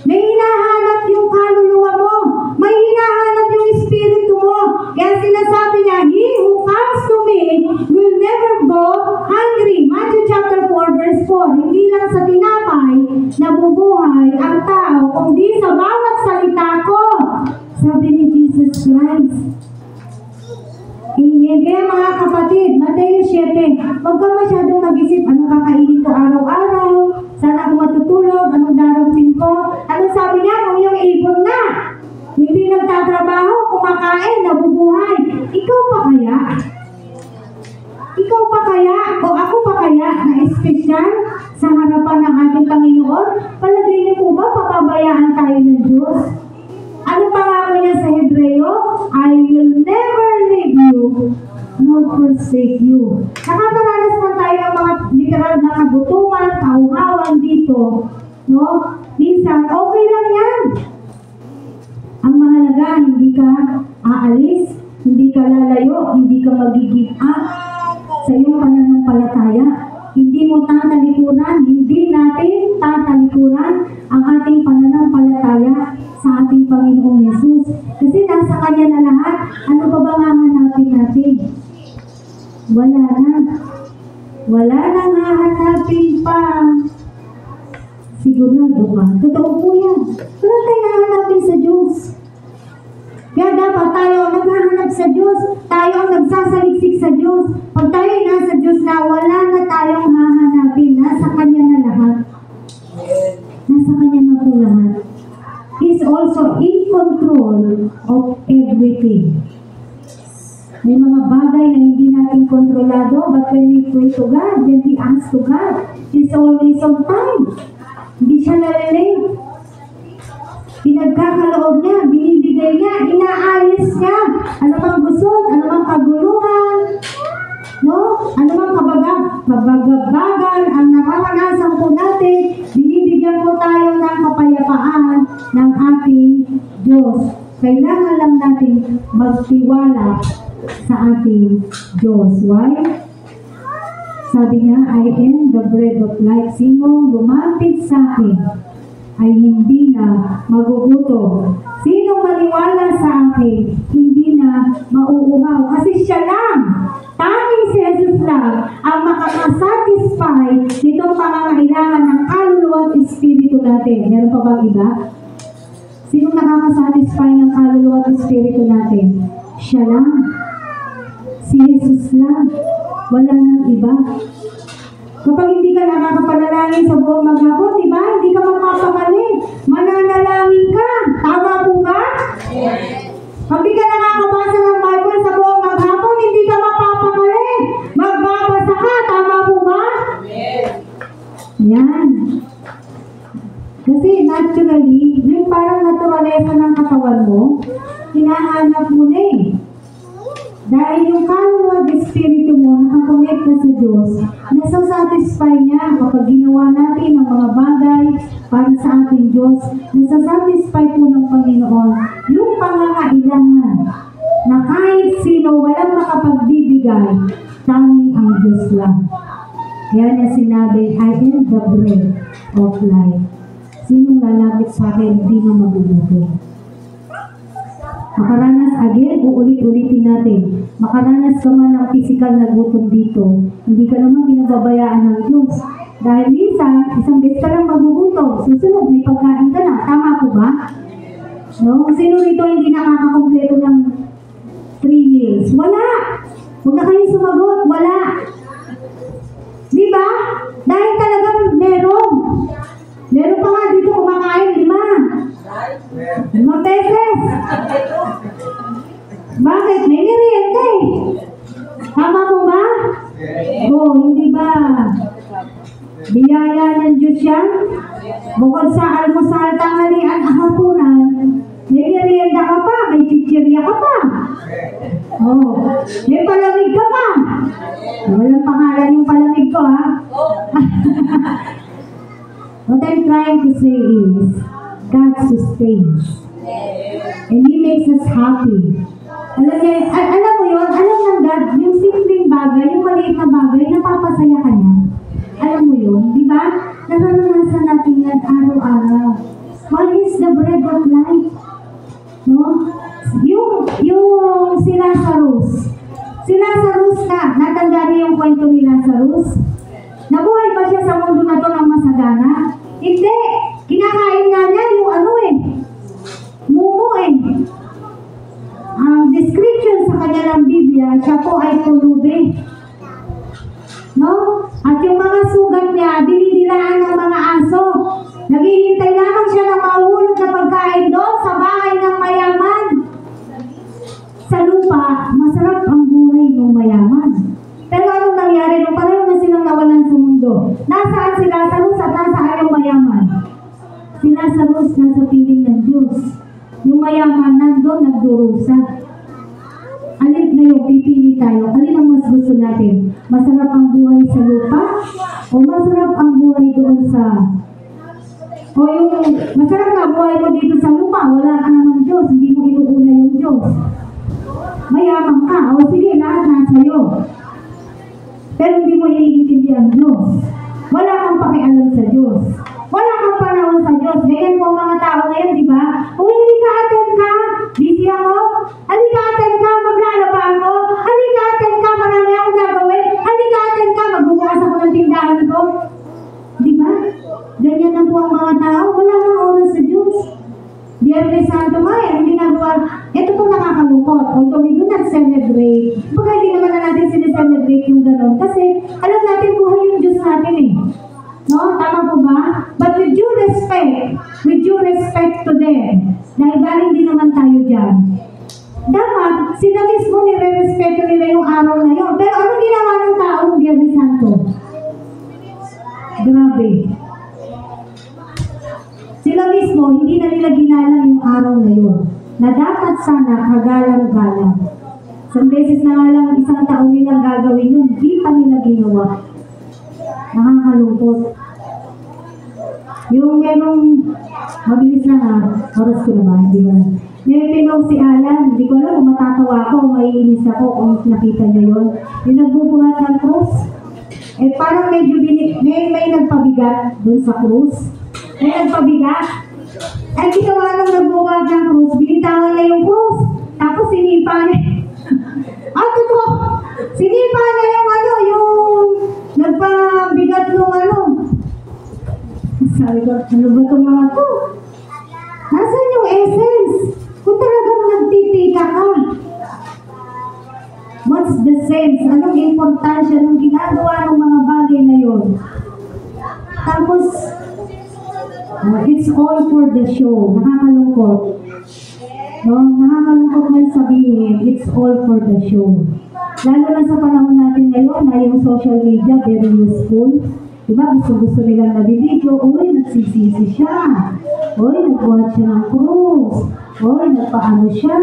May hinahanap yung kaluluwa mo. May hinahanap yung espiritu mo. Kaya sinasabi niya, He who comes to me will never go hungry. Matthew chapter 4 verse 4. Hindi lang sa tinapay nabubuhay ang tao, kundi sa bawat salita ko. Sabi ni Jesus Christ. Amen. Kaya mga kapatid, Mateo 7, huwag ka masyadong mag-isip, anong kakainin ko araw-araw, saan ako matutulog, anong darating ko. Anong sabi niya, kung yung ibon na, hindi nagtatrabaho, kumakain, nabubuhay. Ikaw pa kaya? Ikaw pa kaya? O ako pa kaya na espesyal sa harapan ng ating Panginoon? Palagay niyo po ba papabayaan tayo ng Diyos? Ano pangako niya sa Hebreo? I will never leave you nor forsake you. Nakakaranas man tayo ng mga literal na kagutuman, kauhawan dito. No? Minsan, okay lang yan. Ang mahalaga, hindi ka aalis, hindi ka lalayo, hindi ka mag-give up sa iyong pananampalataya. Hindi mo tatalikuran, hindi natin tatalikuran ang ating pananampalataya sa ating Panginoong Yesus. Kasi nasa Kanya na lahat, ano pa bang hahanapin natin? Wala na. Wala nang hahanapin pa. Sigurado ka. Totoo po yan. Wala tayong hahanapin sa Diyos. Kaya dapat tayo naghahanap sa Diyos. Tayo ang nagsasaliksik sa Diyos. Pag tayo nasa Diyos na, wala na tayong hahanapin. Nasa Kanya na lahat. Nasa Kanya na po lahat. He's also in control of everything. May mga bagay na hindi natin kontrolado, but when we pray to God, when we ask to God, He's always on time. Hindi siya nalilate. Pinagkakaloob niya, binibigay niya, inaayos niya. Ano bang gusto? Ano bang kaguluhan? No? Ano bang kabagabagan ang nararanasan po natin, binibigyan po tayo ng kapayapaan ng ating Diyos. Kailangan lang natin magtiwala sa ating Diyos. Why? Sabi niya, I am the bread of life. Sino lumapit sa akin ay hindi na magugutom. Sino maniwala sa akin, hindi na mauuhaw. Kasi siya lang, tanging si Jesus lang, ang makakasatisfy nitong pangangailangan ng kaluluwa at espiritu natin. Meron pa bang iba? Sino nakakasatisfy ng kaluluwa at espiritu natin? Siya lang. Si Jesus lang. Wala nang iba. Kapag hindi ka nakakapanalangin sa buong maghapon, di ba? Hindi ka magpapakali. Mananalangin ka. Tama po ba? Pag di ka nakakabasa ng Bible sa buong maghapon, hindi ka mapapakali. Magbabasa ka, tama po ba? Yan. Kasi naturally, yung parang naturalesa ng katawan mo, hinahanap mo na eh. Dahil yung kaluluwa ng espiritu mo, nakakonect na sa Diyos, nasasatisfy niya kapag ginawa natin ang mga bagay para sa ating Diyos, nasasatisfy po ng Panginoon yung pangangailangan na kahit sino walang makapagbibigay, tanging ang Diyos lang. Kaya niya sinabi, I am the bread of life. Sinong lalapit sa akin, hindi na magugutom. Makaranas again, uulit-ulitin natin. Makaranas ka man ng physical na gutom dito, hindi ka naman pinababayaan ng Diyos. Dahil minsan, isang beses ka lang magugutom, susunod, may pagkain ka na. Tama po ba? No? Sino rito hindi nakakakompleto ng 3 meals? Wala! Huwag na kayo sumagot, wala! Di ba? Dahil talagang meron. Meron pa nga dito kumakain 5 pesos. Bakit? May merienda eh. Tama mo ba? Oo, hindi ba? Biyaya ng Diyos yan. Bukod sa almusal, tanghalian, hapunan, may merienda ka pa, may chichirya ka pa. Oo. May palamig ka pa. Walang pangalan yung palamig ko, ha? What I'm trying to say is, God sustains. And He makes us happy. Alam mo yun, alam ng God, yung simpleng bagay, yung maliit na bagay, napapasaya ka niya. Alam mo yun, di ba? Naranasan natin yan araw-araw. What is the bread of life? No? Yung si Lazarus. Si Lazarus na, natanda niyo yung kwento ni Lazarus? Nabuhay ba siya sa mundo na to ng masagana? Hindi! Kinakain nga niya yung mumu eh. Ang description sa kanya ng Biblia, siya po ay pulubi. No? At yung mga sugat niya, dinidilaan ng mga aso. Naghihintay lamang siya ng mahulog na pagkain doon sa bahay ng mayaman. Sa lupa, masarap ang buhay ng mayaman. Pero anong nangyari nung pareho na silang nawalan sa mundo? Nasaan si Lazarus at nasaan yung mayaman? Si Lazarus nasa piling ng Diyos. Yung mayaman nandun nagdurusa. Alin na yung pipili tayo? Alin ang mas gusto natin? Masarap ang buhay sa lupa? O masarap ang buhay doon sa... O yung masarap na buhay mo dito sa lupa, wala ka namang Diyos, hindi mo inuuna yung Diyos. Mayaman ka, o sige, lahat nasa'yo. Pero hindi mo iintindi ang Diyos. Wala kang pakialam sa Diyos. Wala kang panahon sa Diyos. Ganyan po mga tao ngayon, di ba? Kung hindi ka attend ka, busy ako. Halika attend ka, maglalaba ako. Halika attend ka, marami akong gagawin. Halika attend ka, magbubukas ako ng tindahan ko. Di ba? Ganyan na po ang mga tao. Wala kang oras sa Diyos. Biyernes Santo nga eh, ang ginagawa. Ito po nakakalungkot. Although we do not celebrate. Baka hindi naman na natin sineselebrate yung gano'n. Kasi alam natin buhay yung Diyos natin eh. No? Tama po ba? But with due respect to them, dahil galing din naman tayo dyan, dapat sila mismo nire-respeto nila yung araw na yun. Pero ano ginawa ng tao ng Biyernes Santo? Grabe. Sila mismo, hindi na nila ginalang yung araw na yun, na dapat sana kagalang-galang. Isang beses na nga lang, isang taon nilang gagawin yun, hindi pa nila ginawa. Nakakalungkot. Yung merong, mabilis na nga, oras ko naman, di ba? May pinong si Alan, hindi ko alam kung matatawa ako, maiinis ako kung nakita niyo yun. Yung nagbubuhat ng krus, eh parang medyo may nagpabigat dun sa krus. May nagpabigat. Ay ginawa nang nagbubuhat ng krus, binitawan niya yung krus. Tapos sinipa niya. Totoo! Sinipa niya yung nagpabigat nung Sabi ko, ano ba itong mga to? Nasaan yung essence? Kung talagang nagtitika ka. What's the sense? Anong importansya nung ginagawa ng mga bagay na yun? Tapos, It's all for the show. Nakakalungkot. No? Nakakalungkot man sabihin, it's all for the show. Lalo na sa panahon natin ngayon na yung social media very useful. Diba? Gusto nilang nabibidyo. Uy, nagsisisi siya. Uy, nagbuhat siya ng krus. Uy, nagpaano siya.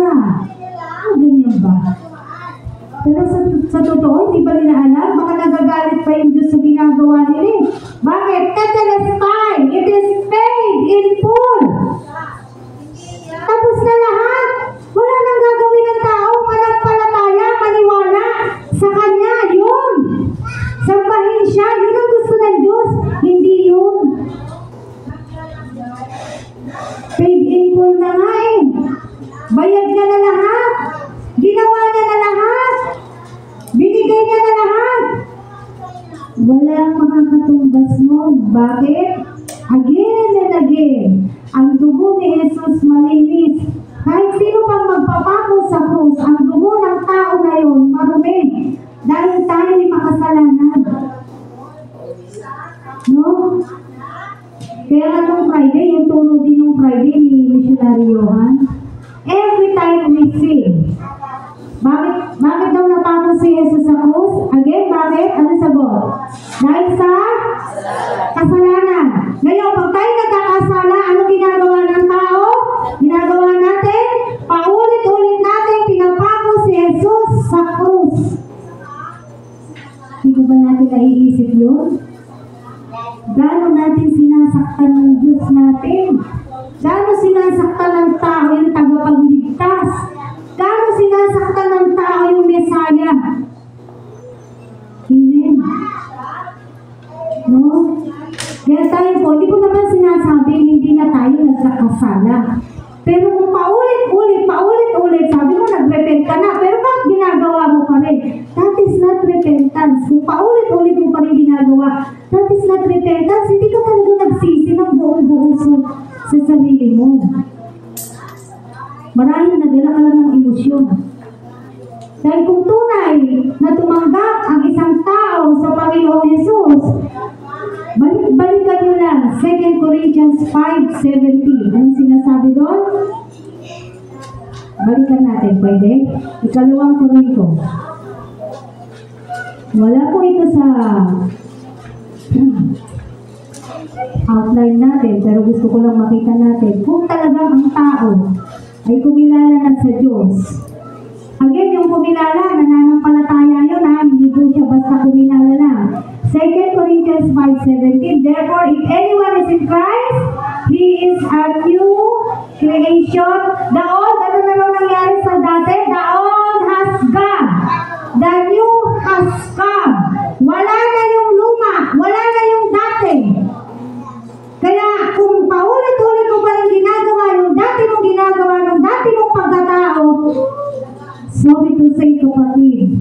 Ganyan ba? Pero sa totoo, hindi ba nila alam? Baka nagagalit pa yung Diyos sa ginagawa nila. Bakit? Tetelestai! It is paid in full! Tapos na lahat! Wala nang gagawin ng tao, managpalataya, maniwala sa Kanya, yun! Sambahin siya, yun ang gusto ng Diyos, hindi yun. Paid in full na nga eh. Bayad niya na lahat. Ginawa niya na lahat. Binigay niya na lahat. Walang makakatumbas nun. Bakit? Again and again, ang dugo ni Jesus malinis. Kahit sino pang magpapako sa krus, ang dugo ng tao na yun marumi. Dahil tayo ay makasalanan. No? Kaya nung Friday, yung turo din ng Friday ni Missionary Johan, every time we sing, bakit daw napako si Jesus sa krus? Again, bakit? Ano sagot? Dahil sa kasalanan. Ngayon, pag tayo nagkakasala, ano ginagawa ng tao? Ginagawa natin? Paulit-ulit natin pinapako si Jesus sa krus. Hindi ba natin naiisip yun? Gano'n natin sinasaktan ng Diyos natin? Gano'n sinasaktan ng tao yung tagapagligtas? Gano'n sinasaktan ng tao yung Mesaya? Amen. No? Kaya tayo po, hindi ko naman sinasabi hindi na tayo nagkakasala. Pero kung paulit-ulit, sabi mo nag-repent ka na, pero bakit ginagawa mo pa rin? That is not repentance. Kung paulit-ulit mo pa rin ginagawa, that is not repentance. Hindi ka talaga nagsisi ng buong-buong sa sarili mo. Marahil nagdala ka lang ng emosyon. Dahil kung tunay na tumanggap ang isang tao sa Panginoong Jesus, balikan nyo lang 2 Corinthians 5:17. Anong sinasabi doon? Balikan natin, pwede? Ikalawang Korinto. Wala po ito sa outline natin, pero gusto ko lang makita natin kung talagang ang tao ay kumilala na sa Diyos. Again, yung kumilala, nananampalataya yun ha, hindi po siya basta kumilala lang. 2 Corinthians 5:17, therefore, if anyone is in Christ, he is a new creation. The old, ano na lang nangyari sa dati? The old has gone. The new has come. Wala na yung luma. Wala na yung dati. Kaya, kung paulit-ulit mo pa rin ginagawa yung dati mong ginagawa, yung dati mong pagkatao, sorry to say, kapatid,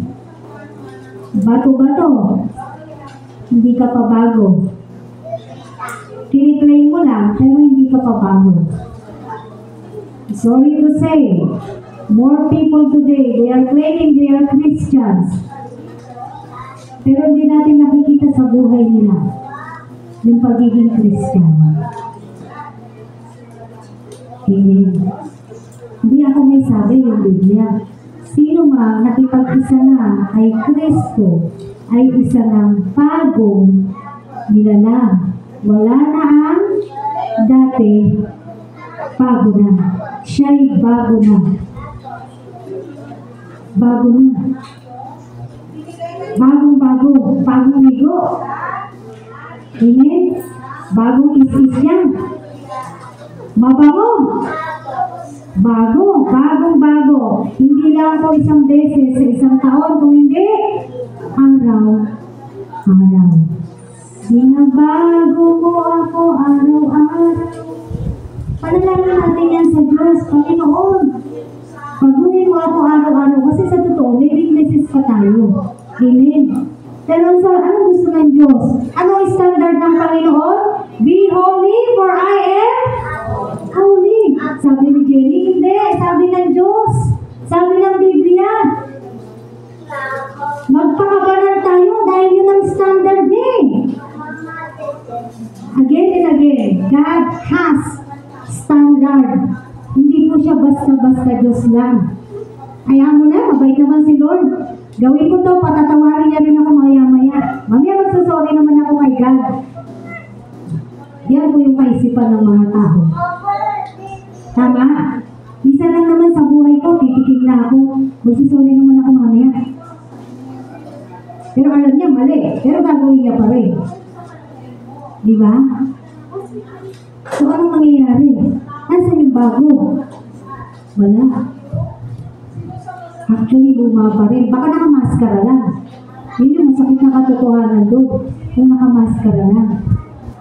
bato-bato, hindi ka pa bago. Tiniklaim mo lang, pero hindi ka pa bago. Sorry to say, more people today, they are claiming they are Christians. Pero hindi natin nakikita sa buhay nila yung pagiging Christian. Amen. Hindi ako may sabi yung Biblia. Sino man nakipag-isa na ay Kristo, ay isa ng bagong nilalang. Wala na ang dati, bago na. Siya'y bago na. Bago na. Bagong-bago. Bagong ligo. Amen? Bagong isis yan. Mabango. Bago. Bagong-bago. Hindi lang po isang beses sa isang taon. Kung hindi, araw-araw. Binabago mo ako araw-araw. Panalangin natin yan sa Diyos, Panginoon. Baguhin mo ako araw-araw. Kasi sa totoo, may weaknesses pa tayo. Amen. Pero ano gusto ng Diyos? Ano ang standard ng Panginoon? Be holy, for I am holy. Sabi ni Jenny, hindi. Sabi ng Diyos. Sabi ng Biblia. Magpakabalan tayo dahil yun ang standard niya. Again and again, God has standard. Hindi po siya basta-basta Diyos lang. Ayaw mo na, mabait naman si Lord. Gawin ko to, patatawarin niya rin ako maya-maya. Mamaya magsasorry naman ako kay God. Yan po yung kaisipan ng mga tao. Tama? Isa lang naman sa buhay ko, titikim na ako. Magsasorry naman ako mamaya. Pero alam niya, mali. Pero gagawin niya pa rin. Di ba? So, anong mangyayari? Nasaan yung bago? Wala. Actually, luma pa rin. Baka nakamaskara lang. Yun yung masakit na katotohanan doon. Yung nakamaskara lang.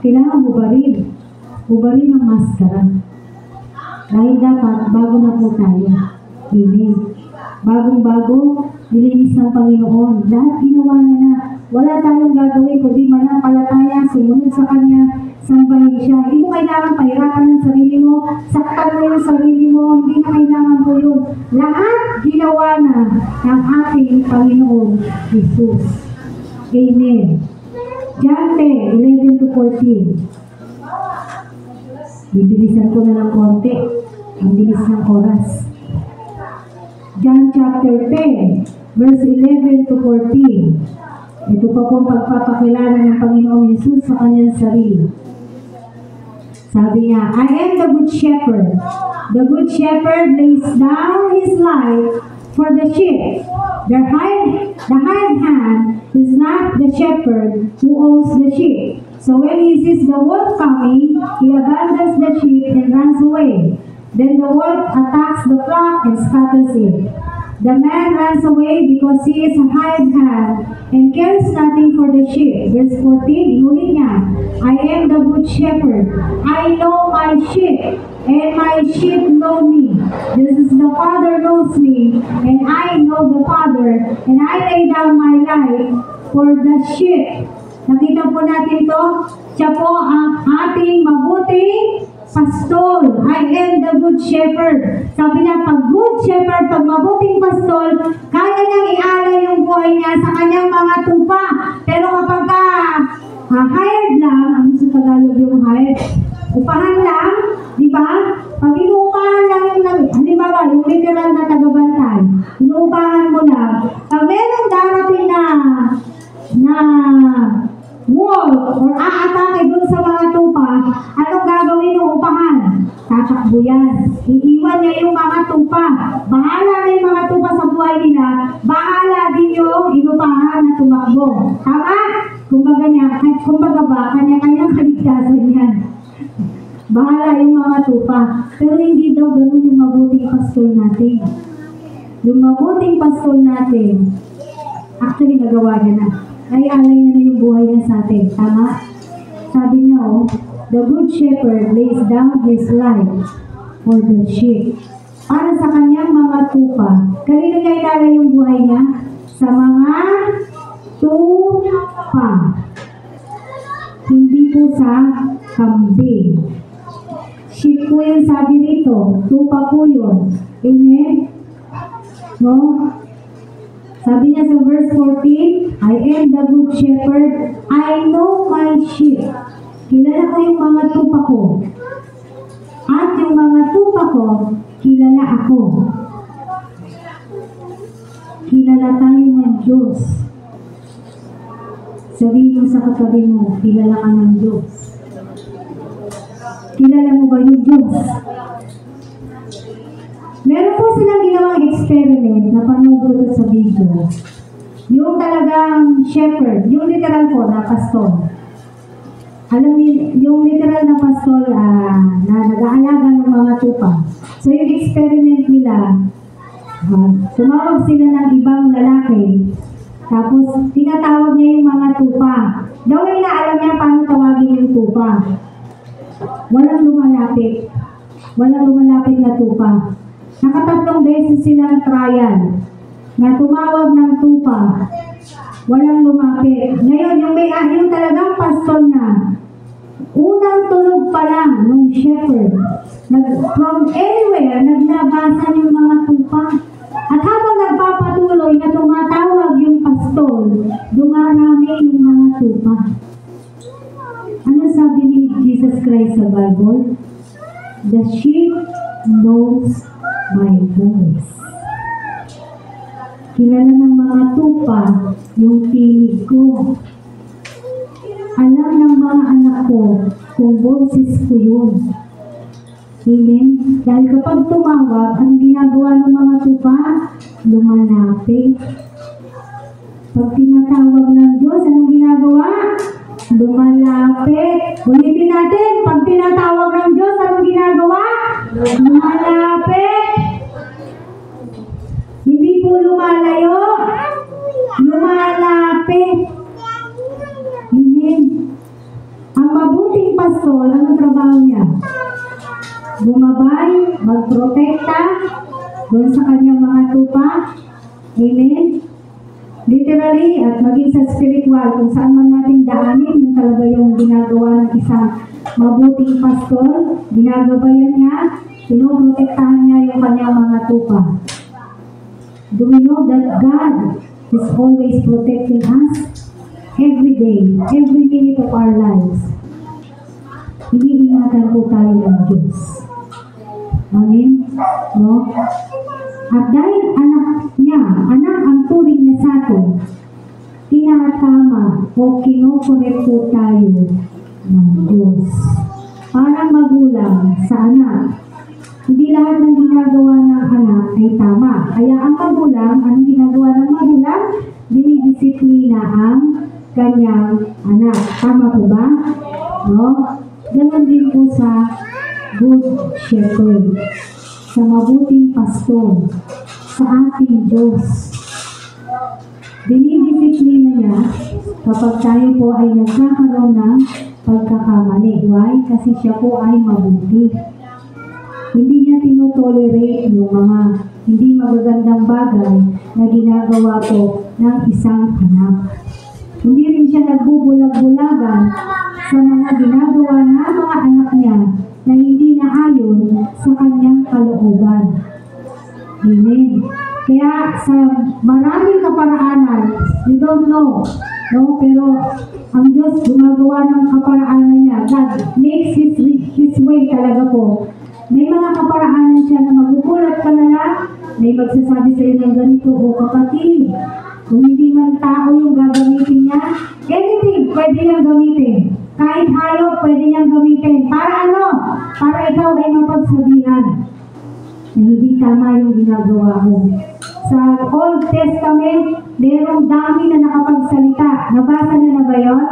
Kailangan hubarin. Hubarin ang maskara. Dahil dapat, bago na po tayo. Amen. Bagong-bago, nilinis ng Panginoon. Lahat ginawa niya na. Wala tayong gagawin kundi manampalataya, sumunod sa Kanya, sambahin siya. Hindi mo kailangan pahirapan ng sarili mo, saktan mo yung sarili mo, hindi na kailangan po yun. Lahat ginawa na ng ating Panginoon Jesus. Amen. John 10, 11 to 14. Bibilisan ko na ng konti. Ang bilis ng oras. John chapter 10, verse 11 to 14. Ito pa pong pagpapakilala ng Panginoong Jesus sa kanyang sarili. Sabi niya, I am the good shepherd. The good shepherd lays down his life for the sheep. The hired hand is not the shepherd who owns the sheep. So when he sees the wolf coming, he abandons the sheep and runs away. Then the wolf attacks the flock and scatters it. The man runs away because he is a hired hand and cares nothing for the sheep. Verse 14, inulit niya, I am the good shepherd. I know my sheep, and my sheep know me. This is the Father knows me, and I know the Father, and I lay down my life for the sheep. Nakita po natin to, siya po ang ating mabuting pastol. I am the good shepherd. Sabi niya, pag good shepherd, pag mabuting pastol, kaya niyang ialay yung buhay niya sa kanyang mga tupa. Pero kapag hired lang, ano sa Tagalog yung hired? Upahan lang, di ba? Pag inuupahan lang yung, halimbawa, yung literal na tagabantay, inuupahan mo lang. Pag merong darating na wolf or aatake dun sa mga tupa, anong gagawin ng upahan? Tatakbo yan. Iiwan niya yung mga tupa. Bahala na yung mga tupa sa buhay nila. Bahala din yung inupahan na tumakbo. Tama? Kumbaga ba, kanya-kanyang kaligtasan yan. Bahala yung mga tupa. Pero hindi daw ganun yung mabuting pastol natin. Yung mabuting pastol natin, actually nagawa niya na. Ay alay niya na yung buhay niya sa atin. Tama? Sabi niya, the good shepherd lays down his life for the sheep. Para sa kanyang mga tupa. Kanino niya ilalay yung buhay niya? Sa mga tupa. Hindi po sa kambing. Sheep po yung sabi rito. Tupa po yun. Amen? No? Sabi niya sa verse 14, I am the good shepherd. I know my sheep. Kilala ko yung mga tupa ko. At yung mga tupa ko, kilala ako. Kilala tayo ng Diyos. Sabihin mo sa katabi mo, kilala ka ng Diyos. Kilala mo ba yung Diyos? Meron po silang ginawang experiment na panood ko ito sa video. Yung talagang shepherd, yung literal po na pastol. Alam niyo, yung literal na pastol na nag-aalaga ng mga tupa. So yung experiment nila, tumawag sila ng ibang lalaki. Tapos tinatawag niya yung mga tupa. Gawin na alam niya paano tawagin yung tupa. Walang lumalapit. Walang lumalapit na tupa. Nakatatlong beses silang trial na tumawag ng tupa. Walang lumapit. Ngayon, yung talagang pastol na, unang tunog pa lang ng shepherd, from anywhere, naglabasan yung mga tupa. At habang nagpapatuloy na tumatawag yung pastol, dumarami yung mga tupa. Ano sabi Jesus Christ sa Bible? The sheep knows my voice. Kilala ng mga tupa yung tinig ko. Alam ng mga anak ko kung boses ko yun. Amen? Dahil kapag tumawag, ang ginagawa ng mga tupa? Lumalapit. Pag tinatawag ng Diyos, anong ginagawa? Lumalapit. Ulitin natin, pag tinatawag ng Diyos, anong ginagawa? Lumalapit. Hindi po lumalayo. Lumalapit. Amen. Ang mabuting pastor, anong trabaho niya? Bumabay, magprotekta doon sa kanyang mga tupa. Amen. Literally at maging sa spiritual, kung saan man natin daanin, yun talaga yung ginagawa ng isang mabuting pastor. Ginagabayan niya, pinoprotektahan niya yung kanyang mga tupa. Do we know that God is always protecting us every day, every minute of our lives? Iniingatan po tayo ng Diyos. Amen? No? At dahil anak niya, anak ang turing niya sa atin, tinatama o kinokorek po tayo ng Diyos. Parang magulang sa anak. Hindi lahat ng ginagawa ng anak ay tama. Kaya ang magulang, anong ginagawa ng magulang? Dinidisiplina ang kanyang anak. Tama po ba? No? Ganon din po sa good shepherd, sa mabuting pastor, sa ating Diyos. Dinidisiplina niya kapag tayo po ay nagkakaroon ng pagkakamali. Why? Kasi siya po ay mabuti. Hindi niya tinotolerate yung mga hindi magagandang bagay na ginagawa po ng isang anak. Hindi rin siya nagbubulag-bulagan sa mga ginagawa ng mga anak niya na hindi naayon sa kanyang kalooban. Amen. Kaya sa maraming kaparaanan, we don't know, no? Pero ang Diyos gumagawa ng kaparaanan niya. God makes His way talaga po. May mga kaparaanan siya na magugulat ka na lang, may magsasabi sa iyo ng ganito, o kapatid, kung hindi man tao yung gagamitin niya, anything pwede niyang gamitin. Kahit hayop, pwede niyang gamitin. Para ano? Para ikaw ay mapagsabihan na hindi tama yung ginagawa mo. Sa Old Testament, merong dami na nakapagsalita. Nabasa niyo na ba yun?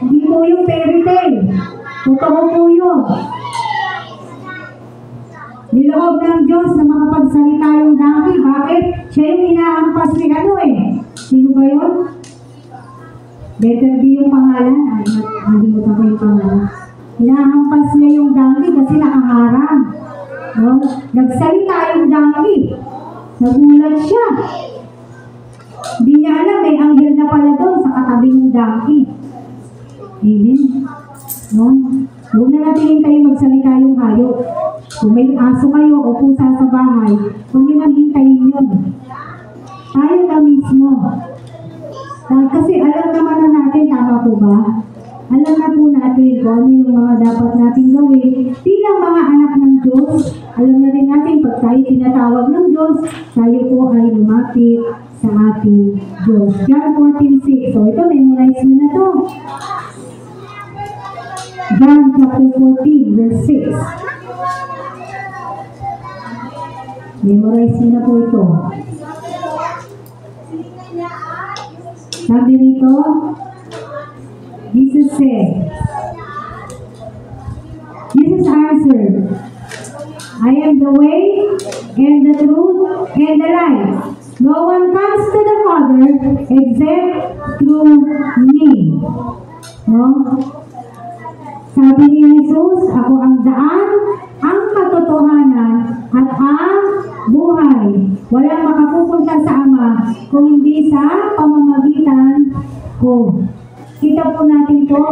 Hindi po yung fairy tale. Totoo po yun. Niloob ng Diyos na makapagsalita yung dami. Bakit? Siya yung inaampas ni ano eh. Sino ba yun? Better be yung pangalan. Ay, nalimutan ko yung pangalan. Inahampas niya yung dangli kasi nakaharang. No? Nagsalita yung dangli. Nagulat siya. Hindi niya alam, may anghel na pala doon sa katabi ng dangli. Amen. No? Huwag na natin hintayin magsalita yung hayop. Kung may aso kayo o pusa sa bahay, huwag nyo nang hintayin yun. Tayo na mismo. Kasi alam naman na natin, tama po ba? Alam na po natin kung ano yung mga dapat natin gawin. Bilang mga anak ng Diyos, alam na rin natin pag tayo tinatawag ng Diyos, tayo po ay lumapit sa ating Diyos. John 14:6. So ito, memorize nyo na to. John chapter 14, verse 6. Memorize nyo na po ito. Sabi rito, Jesus answered, I am the way, and the truth, and the life. No one comes to the Father except through me. No? Sabi ni Jesus, ako ang daan, ang katotohanan, at ang buhay. Walang makapupunta sa Ama kung hindi sa pamamagitan ko. Kita po natin to.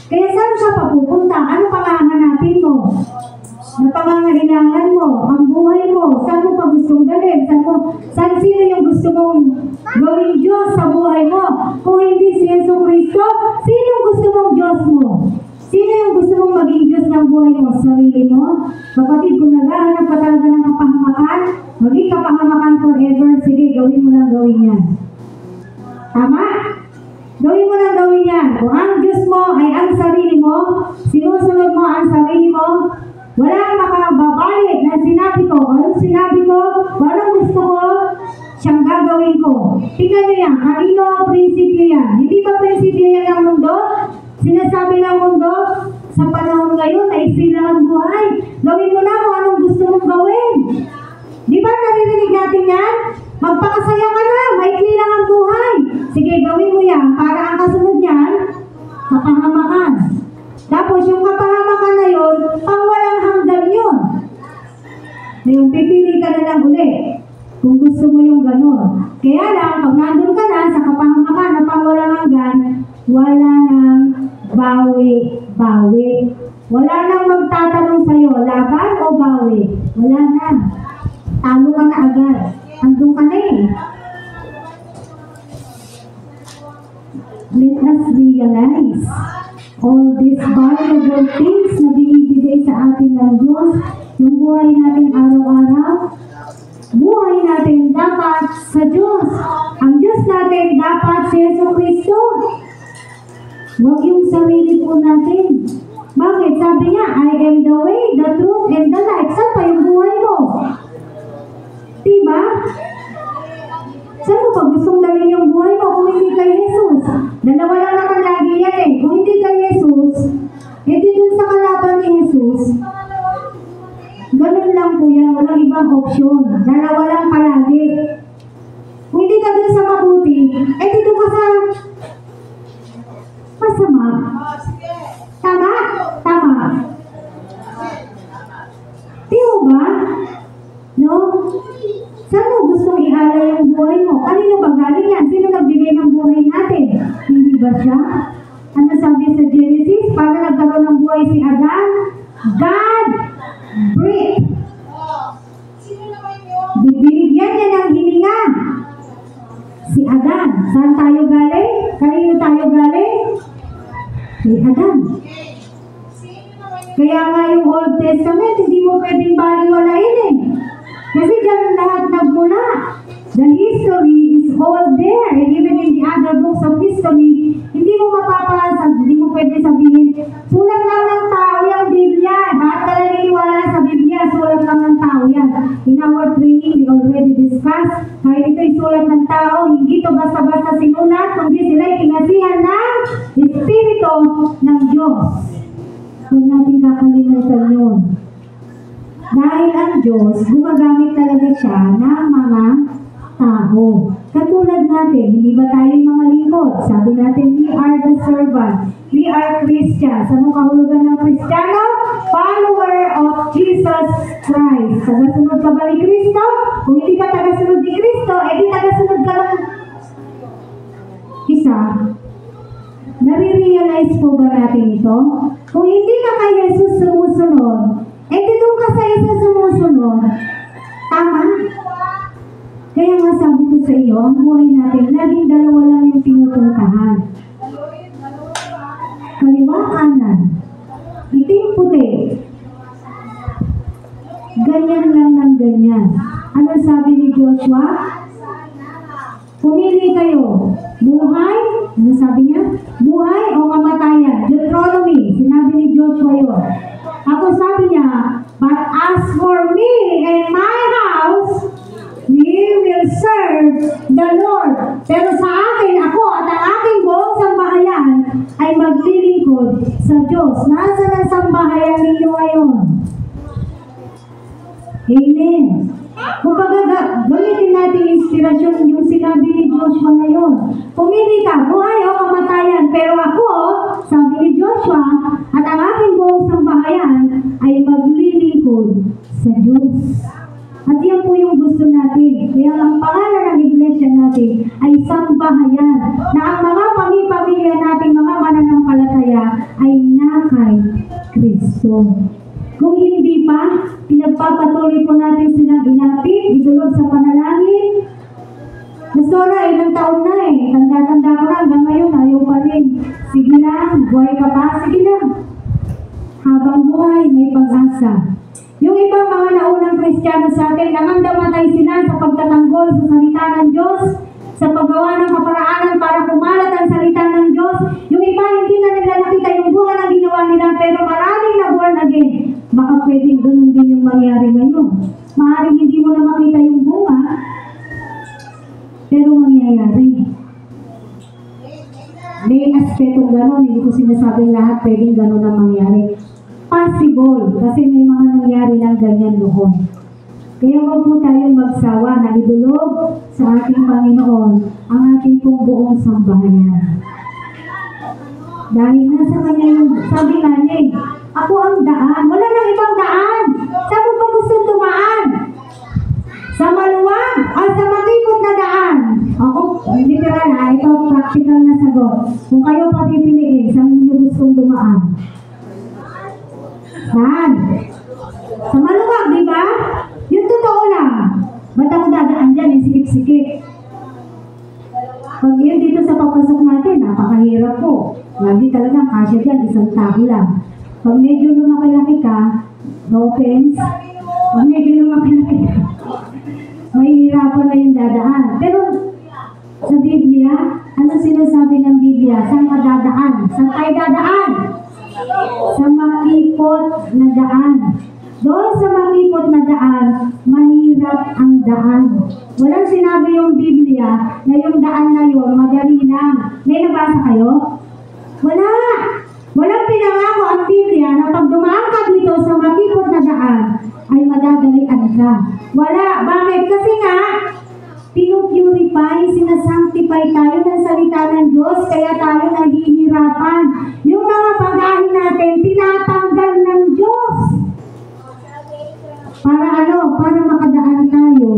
Kaya saan ka papupunta? Ano pangahanapin mo? Na pangangailangan mo? Ang buhay mo? Saan mo pa gustong dalhin? Saan sino yung gusto mong gawing Diyos sa buhay mo? Kung hindi si Yesu Cristo, sino yung gusto mong Diyos mo? Sino yung gusto mong maging sarili mo. Kapatid, kung naghahanap ka talaga ng kapahamakan, maging kapahamakan forever, sige, gawin mo lang gawin yan. Tama? Gawin mo lang gawin yan. Kung ang Diyos mo ay ang sarili mo, sinusunod mo ang sarili mo, walang makababalik na sinabi ko. Anong sinabi ko? Kung anong gusto ko, siyang gagawin ko. Tingnan nyo yan. Kanino prinsipyo yan? Hindi ba prinsipyo yan ng mundo? Sinasabi ng mundo, sa panahon ngayon, naiksi lang ang buhay. Gawin mo na kung anong gusto mong gawin. Di ba naririnig natin yan? Magpakasaya ka na, maikli lang ang buhay. Sige, gawin mo yan para ang kasunod niyan, kapahamakan. Tapos yung kapahamakan na yun, pang walang hanggan yun. Ngayon, pipili ka na lang uli kung gusto mo yung gano'n. Kaya lang, pag nandun ka na sa kapahamakan na pang walang hanggan, wala nang bawi-bawi. Wala nang magtatanong sa'yo, laban o bawi? Wala na. Talo ka na agad. Andun ka na eh. Let us realize all these valuable things na binibigay sa atin ng Diyos, yung buhay natin araw-araw, buhay natin dapat sa Diyos. Ang Diyos natin dapat si Jesucristo. Huwag yung sarili po natin. Bakit? Sabi niya, I am the way, the truth, and the life. Saan pa yung buhay mo? Diba? Saan mo pa gustong dalhin yung buhay mo kung hindi kay Jesus? Dalawa lang naman lagi yan eh. Kung hindi kay Jesus, hindi dun sa kalaban ni Jesus, ganun lang po yan. Walang ibang opsyon. Dalawa lang palagi. Kung hindi ka dun sa mabuti, eh dito ka sa masama. Tama? Tama. Di mo ba? No? Saan mo gustong ialay ang buhay mo? Kanino ba galing yan? Sino nagbigay ng buhay natin? Hindi ba siya? Ano sabi sa Genesis? Para nagkaroon ng buhay si Adan? God breathed. Binigyan niya ng hininga. Si Adan. Saan tayo galing? Kanino tayo galing? Si Adan. Kaya nga yung Old Testament, hindi mo pwedeng baliwalain eh. Kasi dyan lahat nagmula. The history is all there. And even in the other books of history, hindi mo mapapasa, hindi mo pwede sabihin, sulat lang ng tao yung Biblia. Bakit ka naniniwala sa Biblia? Sulat lang ng tao yan. In our training, we already discussed, kahit ito'y sulat ng tao, hindi ito basta-basta sinulat, kundi sila'y kinasihan ng Espiritu ng Diyos. Huwag natin kakalimutan yun. Dahil ang Diyos, gumagamit talaga siya ng mga tao. Katulad natin, hindi ba tayo mga lingkod? Sabi natin, we are the servant. We are Christians. Ano kahulugan ng Kristiyano? Follower of Jesus Christ. Tagasunod ka ba ni Kristo? Kung hindi ka tagasunod ni Kristo, di tagasunod ka ng isa. Nare-realize po ba natin ito? Kung hindi ka kay Jesus sumusunod, dito ka sa isa sumusunod. Tama? Kaya nga sabi ko sa iyo, ang buhay natin, laging dalawa lang yung pinupuntahan. Kaliwa, kanan. Itim, puti. Ganyan lang ng ganyan. Ano sabi ni Joshua? Pumili kayo. Buhay, ano sabi niya? Buhay o kamatayan. Deuteronomy, sinabi ni Joshua yun. Ako sabi niya, but as for me and my house, we will serve the Lord. Pero sa akin, ako at ang aking buong sambahayan ay maglilingkod sa Diyos. Nasaan ang sambahayan ninyo ngayon? Amen. Kung gamitin natin inspirasyon yung sinabi ni Joshua na yun. Pumili ka, buhay o kamatayan. Pero ako, sabi ni Joshua, at ang aking buong sambahayan ay maglilingkod sa Diyos. At yan po yung gusto natin. Kaya ang pangalan ng iglesia natin ay sambahayan. Na ang mga pamilya natin, mga mananampalataya ay nakay Kristo. Kung hindi pa, pinagpapatuloy po natin silang inapit, idulog sa panalangin. Nasora, ilang taon na eh. Tanda-tanda ko na, hanggang ngayon, ayaw pa rin. Sige lang, buhay ka pa? Sige lang. Habang buhay, may pag-asa. may aspetong gano'n, hindi ko sinasabing lahat pwedeng gano'n ang mangyari. Possible, kasi may mga nangyari ng ganyan noon. Kaya huwag po tayong magsawa na idulog sa ating Panginoon ang ating pong buong sambahayan. Dahil nasa kanya yung, sabi nga niya, ako ang daan. Wala nang ibang daan. Saan mo ba gusto tumaan? Sa maluwang o sa makipot na daan? Ako, literal ha, ito practical na sagot. Kung kayo papipiliin, saan niyo gustong tumaan? Saan? Sa maluwag, di ba? Yung totoo lang. Ba't ako dadaan dyan? Yung sikip-sikip. Pag yun dito sa papasok natin, napakahirap po. Lagi talaga, kasya dyan, isang tao lang. Pag medyo lumaki-laki ka, no offense, pag medyo lumaki-laki ka, mahihirapan na yung dadaan. Pero sa Biblia, ano sinasabi ng Biblia? Saan ka dadaan? Saan tayo dadaan? Sa makipot na daan. Doon sa makipot na daan, mahirap ang daan. Walang sinabi yung Biblia na yung daan na yun, madali lang. May nabasa kayo? Wala! Walang pinangako ang Biblia na pag dumaan ka dito sa makipot na daan, ay madadalian ka. Wala! Bakit? Kasi nga, pinupurify, sinasanctify tayo ng salita ng Diyos, kaya tayo naghihirapan. Yung mga pag-ahin natin, tinatanggal ng Diyos. Para ano? Para makadaan tayo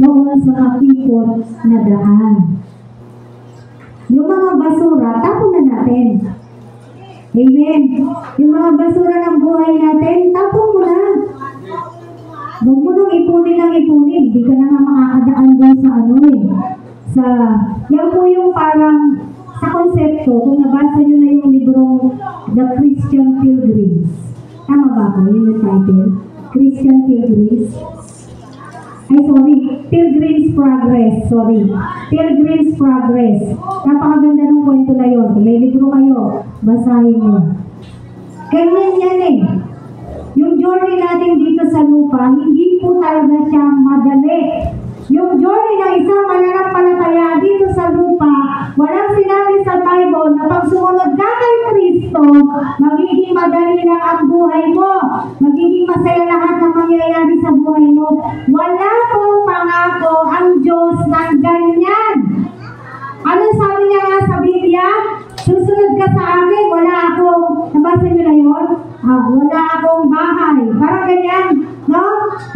doon sa makipot na daan. Yung mga basura, tapon na natin. Amen. Yung mga basura ng buhay natin, tapon mo na. Huwag mo nung ipunin ng ipunin. Hindi ka na nga makakadaan doon sa ano eh. Yan po yung parang sa konsepto, kung nabasa nyo na yung librong The Christian Pilgrims. Tama ba ako? Yun yung title? Christian Pilgrims. Ay, sorry. Pilgrim's Progress. Sorry. Pilgrim's Progress. Napakaganda ng kwento na yun. May libro kayo. Basahin nyo. Ganyan yan eh. Yung journey natin dito sa lupa, hindi po talaga siya madali. Yung journey ng isang mananampalataya dito sa lupa, walang sinabi sa Bible na pag sumunod ka kay Kristo, magiging madali na ang buhay mo. Magiging masaya lahat ng mangyayari sa buhay mo. Wala pong pangako ang Diyos ng ganyan. Ano sabi niya nga sa Biblia? Susunod ka sa akin, wala akong, nabasa niyo na yun? Wala akong bahay. Parang ganyan, no?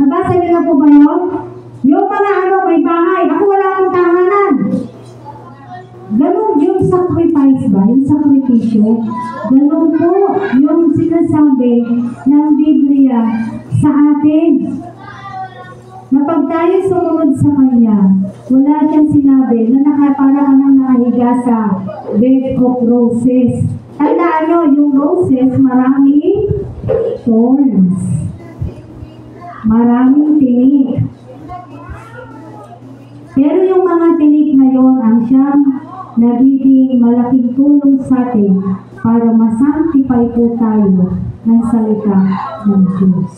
Nabasa niyo na po ba yun? Yung mga may bahay, ako wala akong tahanan. Ganun yung sacrifice ba? Yung sakripisyo. Ganun po yung sinasabi ng Biblia sa atin. Na pag tayo sumunod sa Kanya, wala siyang sinabi na para ka nang nakahiga sa bed of roses. Tandaan nyo, yung roses, maraming thorns. Maraming tinik. Pero yung mga tinik na yon ang siyang nagiging malaking tulong sa atin para masanctify po tayo ng salita ng Diyos.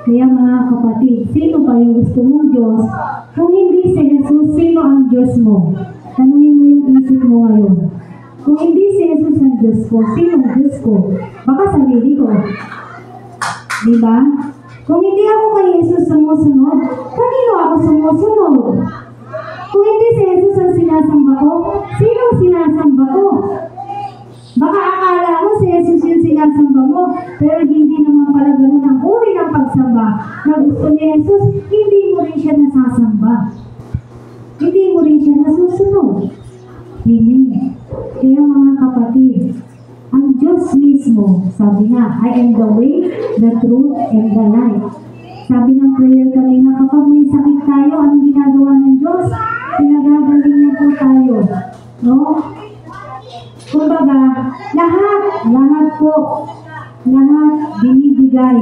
Kaya mga kapatid, sino ba yung gusto mong Diyos? Kung hindi si Jesus, sino ang Diyos mo? Tanungin mo yung isip mo ngayon. Kung hindi si Jesus ang Diyos ko, sino ang Diyos ko? Baka sarili ko. Diba? Kung hindi ako kay Jesus sumusunod, kanino ako sumusunod? Kung hindi si Jesus ang sinasamba ko, sino ang sinasamba ko? Baka akala mo si Jesus yung sinasamba mo, pero hindi naman pala ganun ang uri ng pagsamba na gusto ni Jesus, hindi mo rin siya nasasamba. Hindi mo rin siya nasusunod. Amen. Kaya mga kapatid, ang Diyos mismo, sabi nga, I am the way, the truth, and the life. Sabi ng prayer kanina, kapag may sakit tayo, anong ginagawa ng Diyos? Pinagagaling niya po tayo. No? Kumbaga, lahat po, lahat binibigay.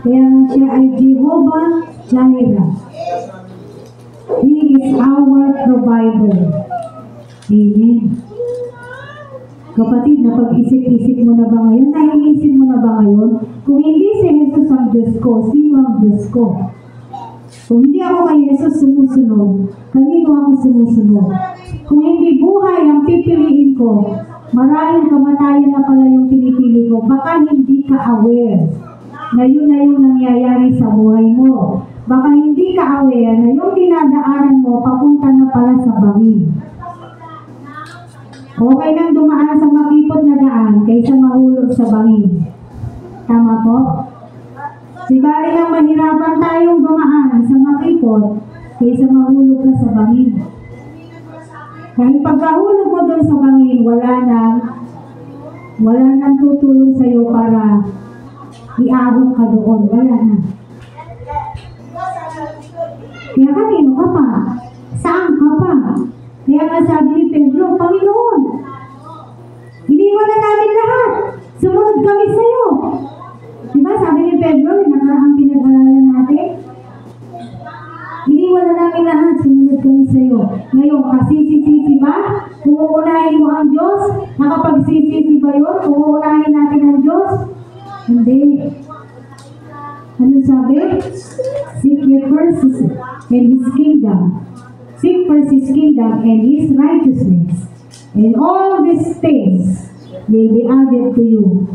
Kaya nga siya ay Jehovah Jireh. He is our provider. Amen. Kapatid, napag-isip-isip mo na ba ngayon? Naiisip mo na ba ngayon? Kung hindi si Jesus ang Diyos ko, sino ang Diyos ko? Kung hindi ako kay Jesus sumusunod, kanino ako sumusunod? Kung hindi pipiliin ko. Maraming kamatayan na pala yung pinipili ko. Baka hindi ka aware na yun na yung nangyayari sa buhay mo. Baka hindi ka aware na yung dinadaanan mo papunta na pala sa bangin. Okay nang dumaan sa makipot na daan kaysa mahulog sa bangin. Tama po? Di bali lang mahirapan tayong dumaan sa makipot kaysa mahulog ka sa bangin. Kahit pagkahulog mo doon sa bangin, wala nang tutulong sa'yo para iahon ka doon. Wala na. Kaya kanino ka pa? Saan ka pa? Kaya nga sabi ni Pedro, Panginoon, iniwan na namin lahat. Sumunod kami sa'yo. Diba sabi ni Pedro, nakaraang pinag-aralan natin? Iniwan na namin lahat, sumunod kami sa'yo. Ngayon, kasisisi ba? Kung uunahin mo ang Diyos? Nakapagsisisi ba yun? Kung uunahin natin ang Diyos? Hindi. Ano sabi? Seek ye first and His kingdom. Seek first His kingdom and His righteousness. And all these things will be added to you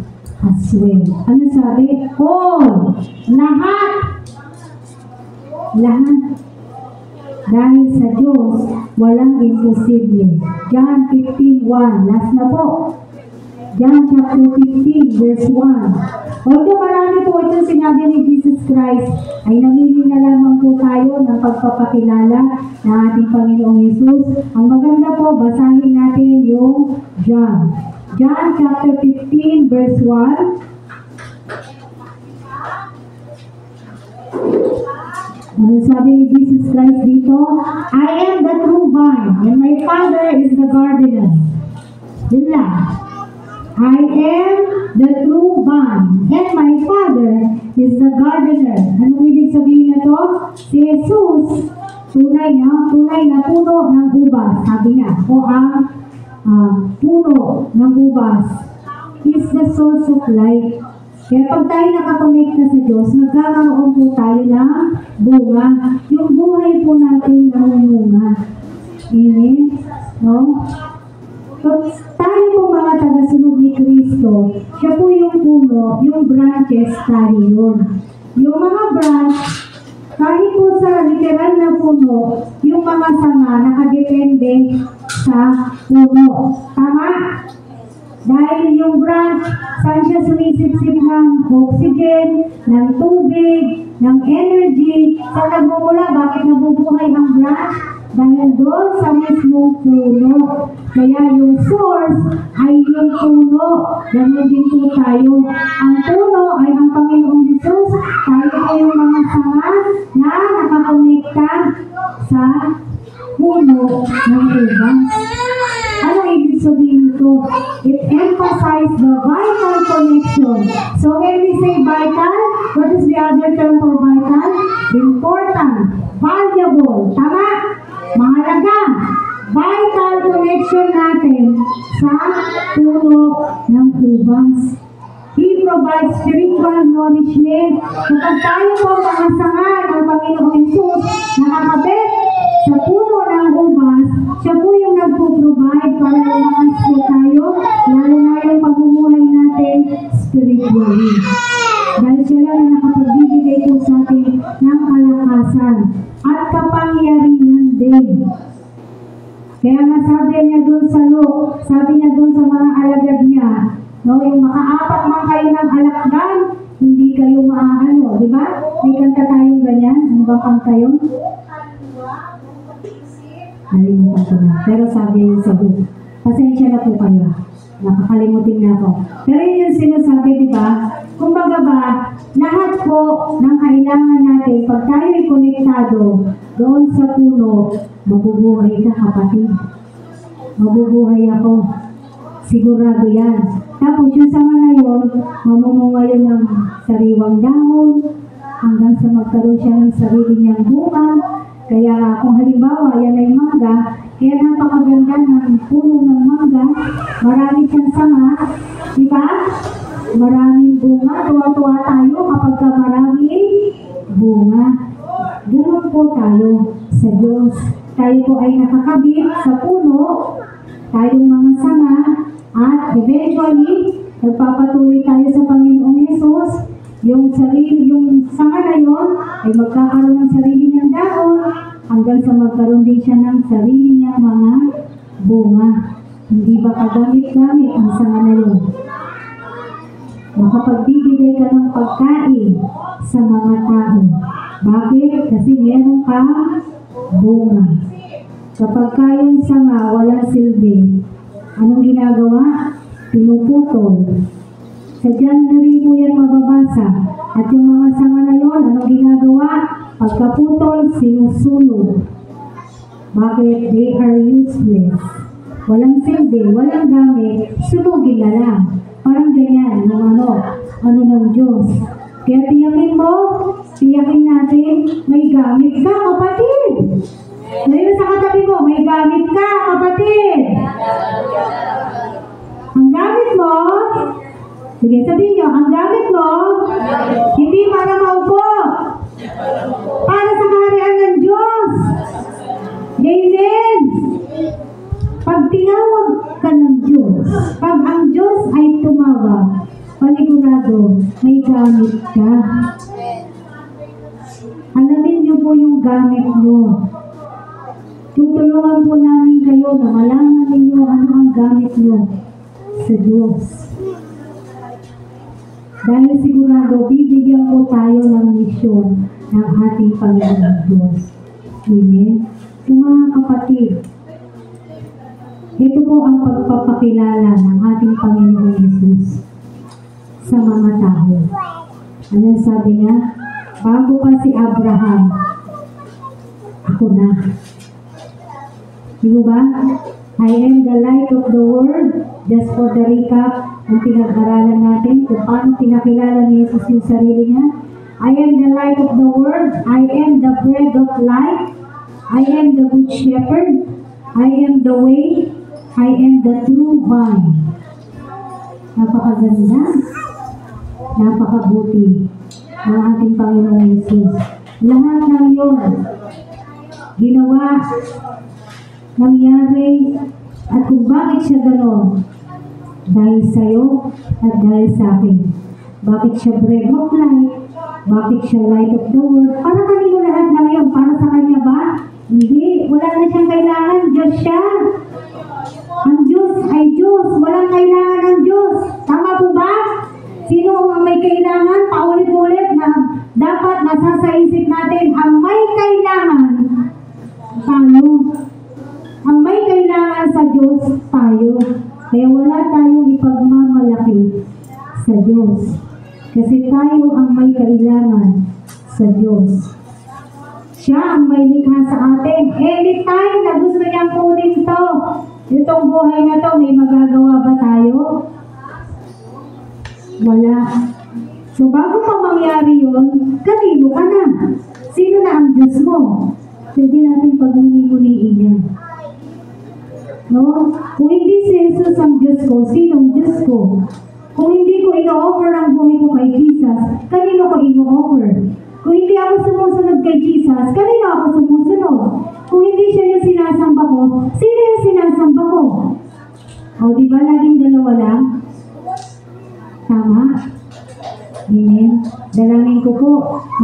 as well. Ano sabi? All. Lahat. Lahat. Dahil sa Diyos, walang imposible. John 15:1. Last na po. John chapter 15, verse 1. Although marami po itong sinabi ni Jesus Christ, ay namili na lamang po tayo ng pagpapakilala ng ating Panginoong Jesus. Ang maganda po, basahin natin yung John. John chapter 15, verse 1. Ano sabi ni Jesus Christ dito? I am the true vine, and my Father is the gardener. Yun lang. I am the true vine, and my Father is the gardener. Anong ibig sabihin na to? Si Jesus, tunay na puno ng ubas. Sabi niya, o ang puno ng ubas is the source of life. Kaya pag tayo nakakonect na sa Diyos, nagkakaroon po tayo ng bunga. Yung buhay po natin namumunga. Amen? No? So, tayo po mga tagasunod ni Kristo, siya po yung puno, yung branches tayo yun. Yung mga branch, kahit po sa literal na puno, yung mga sanga nakadepende sa puno. Tama? Dahil yung branch, saan siya sumisipsip ng oxygen, ng tubig, ng energy, sa nagmumula, bakit nabubuhay ang branch? Dahil doon sa mismong puno. Kaya yung source ay yung puno. Ganun din po tayo. Ang puno ay ang Panginoong Jesus. Tayo po yung mga sanga na nakakonekta sa puno ng ubas. Ano ibig sabihin ito? It emphasizes the vital connection. So when we say vital, what is the other term for vital? Important, valuable, tama? Mahalaga, vital connection natin sa puno ng ubas. He provides spiritual nourishment. Kapag tayo po mga sanga ng Panginoong Jesus, nakakabit sa puno ng ubas, siya po yung nagpo-provide para lumakas po tayo, lalo na yung pagmumuhay natin spiritually. Dahil siya lang na nakapagbibigay po sa atin ng kalakasan at kapangyarihan din. Kaya nga sabi niya doon sa Luke, sabi niya doon sa mga alagad niya, no, yung makaapat man kayo ng alakdan, hindi kayo maaano, di ba? May kanta tayong ganyan. Ano ba kanta yun? Nalimutan ko na. Pero sabi yun sa Luke, pasensya na po kayo. Nakakalimutin na ako. Pero yun yung sinasabi, di ba? Kumbaga ba, lahat po ng kailangan natin, pag tayo ay konektado doon sa puno, mabubuhay ka, kapatid. Mabubuhay ako. Sigurado yan. Tapos yung sama na yun, mamumunga yun ng sariwang dahon, hanggang sa magkaroon siya ng sarili niyang bunga. Kaya kung halimbawa yan ay mangga, kaya napakaganda ng puno ng mangga, marami siyang sanga, di ba? Maraming bunga, tuwa-tuwa tayo kapag ka maraming bunga. Ganun po tayo sa Diyos. Tayo po ay nakakabit sa puno, tayong mga Eventually, nagpapatuloy tayo sa Panginoong Hesus, yung sanga na yun ay magkakaroon ng sarili niyang dahon hanggang sa magkaroon din siya ng sarili niyang mga bunga. Hindi ba kagamit-gamit ang sanga na yun? Makapagbibigay ka ng pagkain sa mga tao. Bakit? Kasi meron kang bunga. Kapag kayong sanga, walang silbi, anong ginagawa? Pinuputol. Sa dyan na rin po yan mababasa. At yung mga sanga na yun, anong ginagawa? Pagkaputol, sinusunog. Bakit? They are useless. Walang silbi, walang gamit, sunugin na lang. Parang ganyan, yung ano ng Diyos. Kaya tiyakin natin, may gamit ka, kapatid. Ngayon sa katabi mo, may gamit ka, kapatid. Ang gamit mo, sige sabihin nyo, ang gamit mo, hindi para maupo. Para sa kaharian ng Diyos. Amen. Pag tinawag ka ng Diyos, pag ang Diyos ay tumawag, panigurado, may gamit ka. Alamin niyo po yung gamit niyo. Tutulungan po namin kayo na malaman ninyo ano ang gamit niyo sa Diyos. Dahil sigurado, bibigyan po tayo ng misyon ng ating Panginoong Diyos. Amen. So mga kapatid, ito po ang pagpapakilala ng ating Panginoong Hesus sa mga tao. Ano sabi niya? Bago pa si Abraham, ako na. Di ba? I am the light of the world. Just for the recap, ang pinag-aralan natin kung paano pinakilala ni Jesus yung sarili niya. I am the light of the world. I am the bread of life. I am the good shepherd. I am the way. I am the true vine. Napakaganda. Napakabuti ng ating Panginoong Hesus. Lahat ng yun, ginawa, nangyari, at kung bakit siya gano'n, dahil sa'yo at dahil sa akin. Bakit siya bread of life? Bakit siya light of the world? Para kanino lahat ng yun? Para sa kanya ba? Hindi. Wala na siyang kailangan. Diyos siya. Ang Diyos ay Diyos. Walang kailangan ng Diyos. Tama po ba? Sino ang may kailangan? Paulit-ulit na dapat nasa sa isip natin ang may kailangan tayo. Ang may kailangan sa Diyos tayo. Kaya wala tayong ipagmamalaki sa Diyos. Kasi tayo ang may kailangan sa Diyos. Siya ang may likha sa atin. Anytime na gusto niyang kunin to, itong buhay na to, may magagawa ba tayo? Wala. So bago pa mangyari yun, kanino ka na? Sino na ang Diyos mo? Pwede natin pag-muni-muniin yan. No? Kung hindi si Jesus ang Diyos ko, sinong Diyos ko? Kung hindi ko ino-offer ang buhay ko kay Jesus, kanino ko ino-offer? Kung hindi ako sumusunod kay Jesus, kanino ako sumusunod? Kung hindi siya yung sinasamba ko, sino yung sinasamba ko? O, di ba laging dalawa lang? Tama? Amen. Dalangin ko po,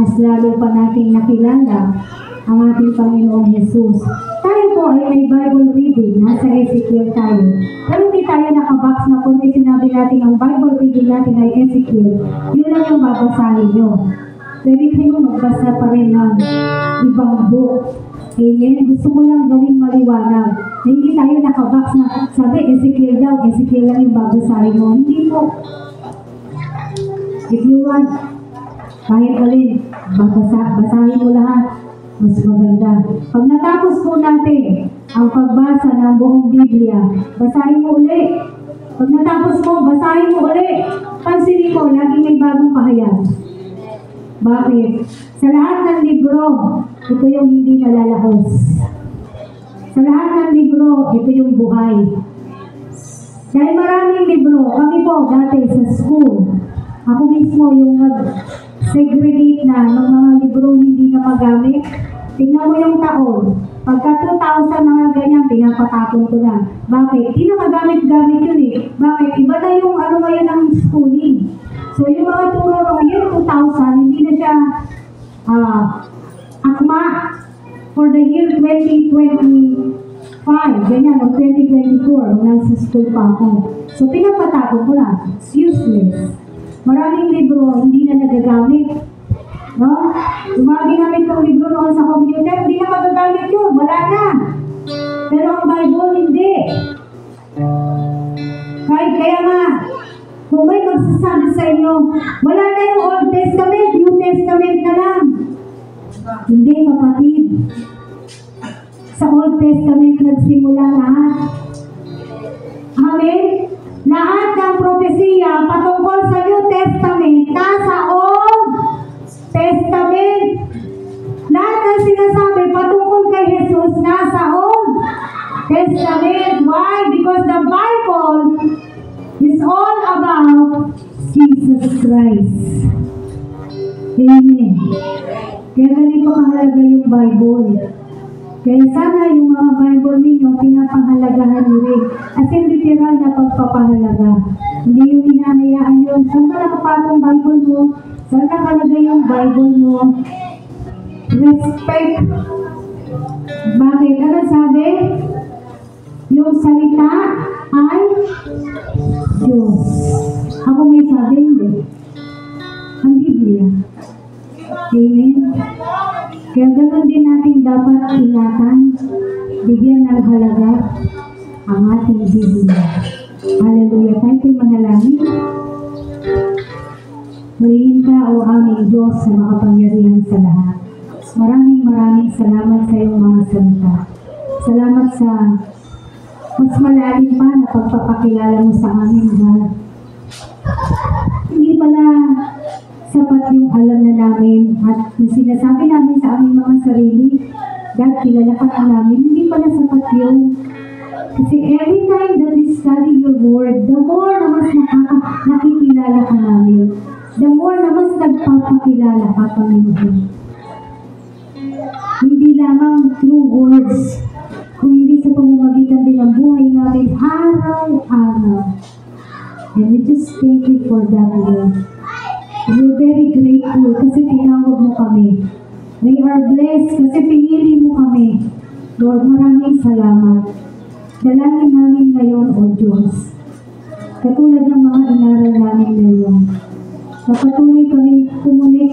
mas lalo pa nating nakilala ang ating Panginoong Hesus. Tayo po ay may Bible reading, nasa Ezekiel tayo. Pero hindi tayo nakabox na kung sinabi natin ang Bible reading natin ay Ezekiel. Yun lang yung babasahin nyo. Pwede kayo magbasa pa rin ng ibang book. Amen. Gusto ko lang gawing maliwanag. Hindi tayo nakabox na sabi Ezekiel daw, Ezekiel lang yung babasahin mo. Hindi po. If you want, kahit alin, basahin mo lahat. Mas maganda. Pag natapos po natin ang pagbasa ng buong Biblia, basahin mo uli. Pag natapos mo, basahin mo uli. Pansinin mo, lagi may bagong pahayag. Bakit? Sa lahat ng libro, ito yung hindi nalalahos. Sa lahat ng libro, ito yung buhay. Dahil maraming libro, kami po dati sa school, ako mismo yung nag-segregate na ng mga libro hindi na magamit. Tingnan mo yung taon. Pagka 2,000 mga ganyan, pinapatapon ko na. Bakit? Hindi na magamit-gamit yun eh. Bakit? Iba na yung ano ngayon ng schooling. So yung mga turo ng year 2000, hindi na siya akma for the year 2025, ganyan, o 2024, nasa school pa ako. So pinapatapon ko na. It's useless. Maraming libro, hindi na nagagamit. No? Yung mga ginamit ng libro noon sa computer, hindi na magagamit yun. Wala na. Pero ang Bible, hindi. Kaya nga, kung may magsasabi sa inyo, wala na yung Old Testament, New Testament na lang. Hindi, kapatid. Sa Old Testament nagsimula lahat. Amen? Lahat ng propesiya patungkol sa New Testament, nasa Old Testament. Lahat ng sinasabi patungkol kay Jesus, nasa Old Testament. Why? Because the Bible is all about Jesus Christ. Amen. Kaya ganito kahalaga yung Bible. Kaya sana yung mga Bible ninyo, pinapahalagahan nyo rin. As in literal na pagpapahalaga. Hindi yung hinahayaan yun. Saan ka nakapatong Bible mo? Saan nakalagay yung Bible mo? Respect. Bakit? Ano sabi? Yung salita ay Diyos. Ako may sabi, hindi. Ang Biblia. Amen. Kaya ganoon din natin dapat ingatan, bigyan ng halaga ang ating Biblia. Hallelujah. Tayo po'y manalangin. Purihin ka, O aming Diyos, na makapangyarihan sa lahat. Maraming salamat sa iyong mga salita. Salamat sa mas malalim pa na pagpapakilala mo sa amin, God. Hindi pala sapat yung alam na namin at yung sinasabi namin sa aming mga sarili, God, kilala ka na namin. Hindi pala sapat yun. Kasi every time that we study your word, the more na mas nakikilala ka namin. The more na mas nagpapakilala ka, Panginoon. Hindi lamang through words, kung hindi sa pamamagitan din ang buhay namin araw-araw. And we just thank you for that, Lord. We're very grateful kasi tinawag mo kami. We are blessed kasi pinili mo kami. Lord, maraming salamat. Dalangin namin ngayon, O Diyos. Katulad ng mga inaral namin ngayon. Napatuloy kami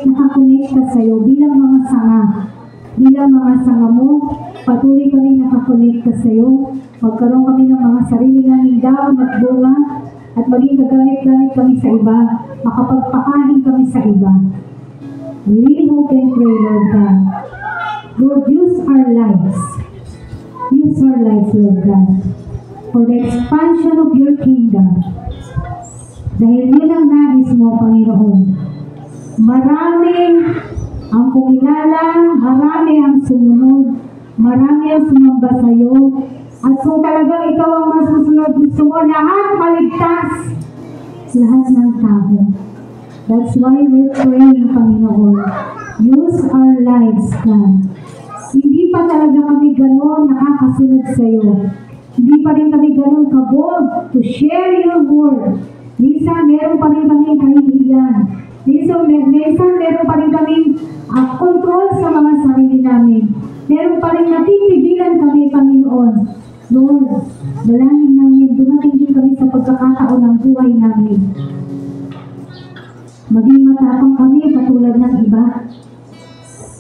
nakakonekta sa iyo bilang mga sanga. Bilang mga sanga mo, patuloy kami nakakonekta sa iyo. Magkaroon kami ng mga sarili naming daon at bunga at maging kagamit-gamit kami sa iba. Makapagpakain kami sa iba. We really hope and pray, Lord God. Lord, use our lives. Use our lives, Lord God, for the expansion of your kingdom. Dahil yun ang nais mo, Panginoon. Maraming ang kumilala, marami ang sumunod, marami ang sumamba sa iyo. At kung talagang ikaw ang masusunod, gusto mo lahat maligtas. Lahat ng tao. That's why we're praying, Panginoon. Use our lives, God. Hindi pa talaga kami gano'n nakakasunod sa iyo. Hindi pa rin kami gano'n kabog to share your word. Minsan, meron pa rin kami kahihiyan. Minsan, meron pa rin kami control sa mga sarili namin. Meron pa rin natipigilan kami, Panginoon. Lord, dalangin namin, dumating din kami sa pagkakataon ng buhay namin. Maging matapang kami katulad ng iba.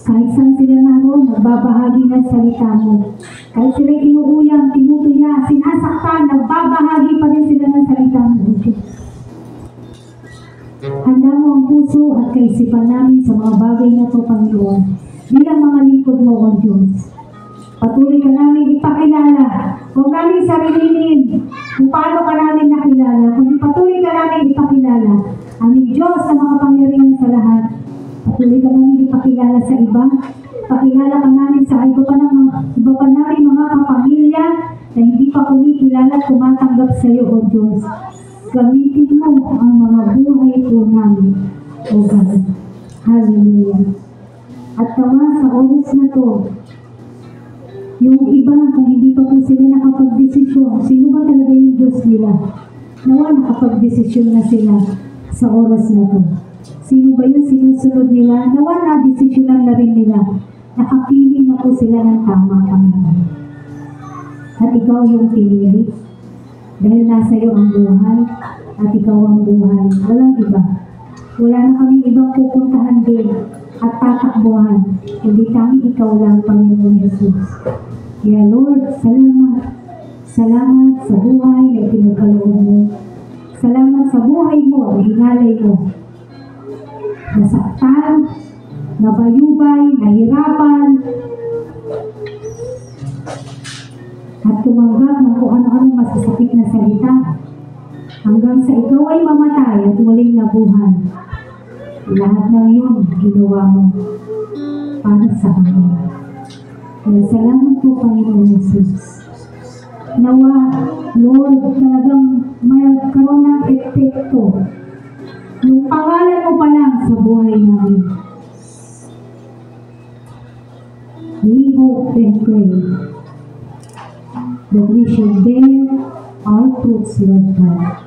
Kahit saan sila naroon, nagbabahagi ng salita mo. Kahit sila inuuyang, tinutuya, sinasaktan, nagbabahagi pa rin sila ng salita mo. Handa mo ang puso at kaisipan namin sa mga bagay na ito, Panginoon. Bilang mga lingkod mo, O Diyos. Patuloy ka namin ipakilala. Huwag namin sarilinin kung paano ka namin nakilala. Kundi patuloy ka namin ipakilala. Aming Diyos sa mga pangyarihan sa lahat. Patuloy ka namin ipakilala sa iba. Pakilala ka namin sa iba pa namin mga kapamilya na hindi pa kumikilala at tumatanggap sa iyo, O Diyos. Gamitin mo ang mga buhay po namin, O God. Hallelujah. At naman sa oras na to, Yung iba, kung hindi pa po sila nakapag-desisyon, sino ba talaga yung Diyos nila? Nawa, nakapag-desisyon na sila sa oras na to. Sino ba yung sinusunod nila? Nawa, na-desisyonan na rin nila. Nakapili na po sila ng tama kami. At ikaw yung pinili. Dahil nasa iyo ang buhay, at ikaw ang buhay. Walang iba. Wala na kami ibang pupuntahan din at tatakbuhan. Hindi kami ikaw lang, Panginoon Jesus. Kaya Lord, salamat. Salamat sa buhay na pinagkaloob mo. Salamat sa buhay mo at hinalay mo. Nasaktan, nabayubay, nahirapan, at tumanggap ng kung ano-anong masasakit na salita hanggang sa ikaw ay mamatay at muling nabuhay. Lahat ng iyon ginawa mo para sa amin. Kaya salamat po, Panginoon Jesus. Nawa, Lord, talagang magkaroon ng epekto yung pangalan mo pa lang sa buhay namin. We hope and pray that we should bear our fruits, Lord God,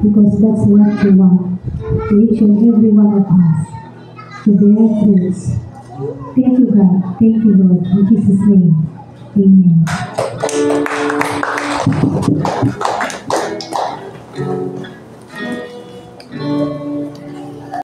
because that's what you want, to each and every one of us, to bear fruits. Thank you, God. Thank you, Lord. In Jesus' name, amen.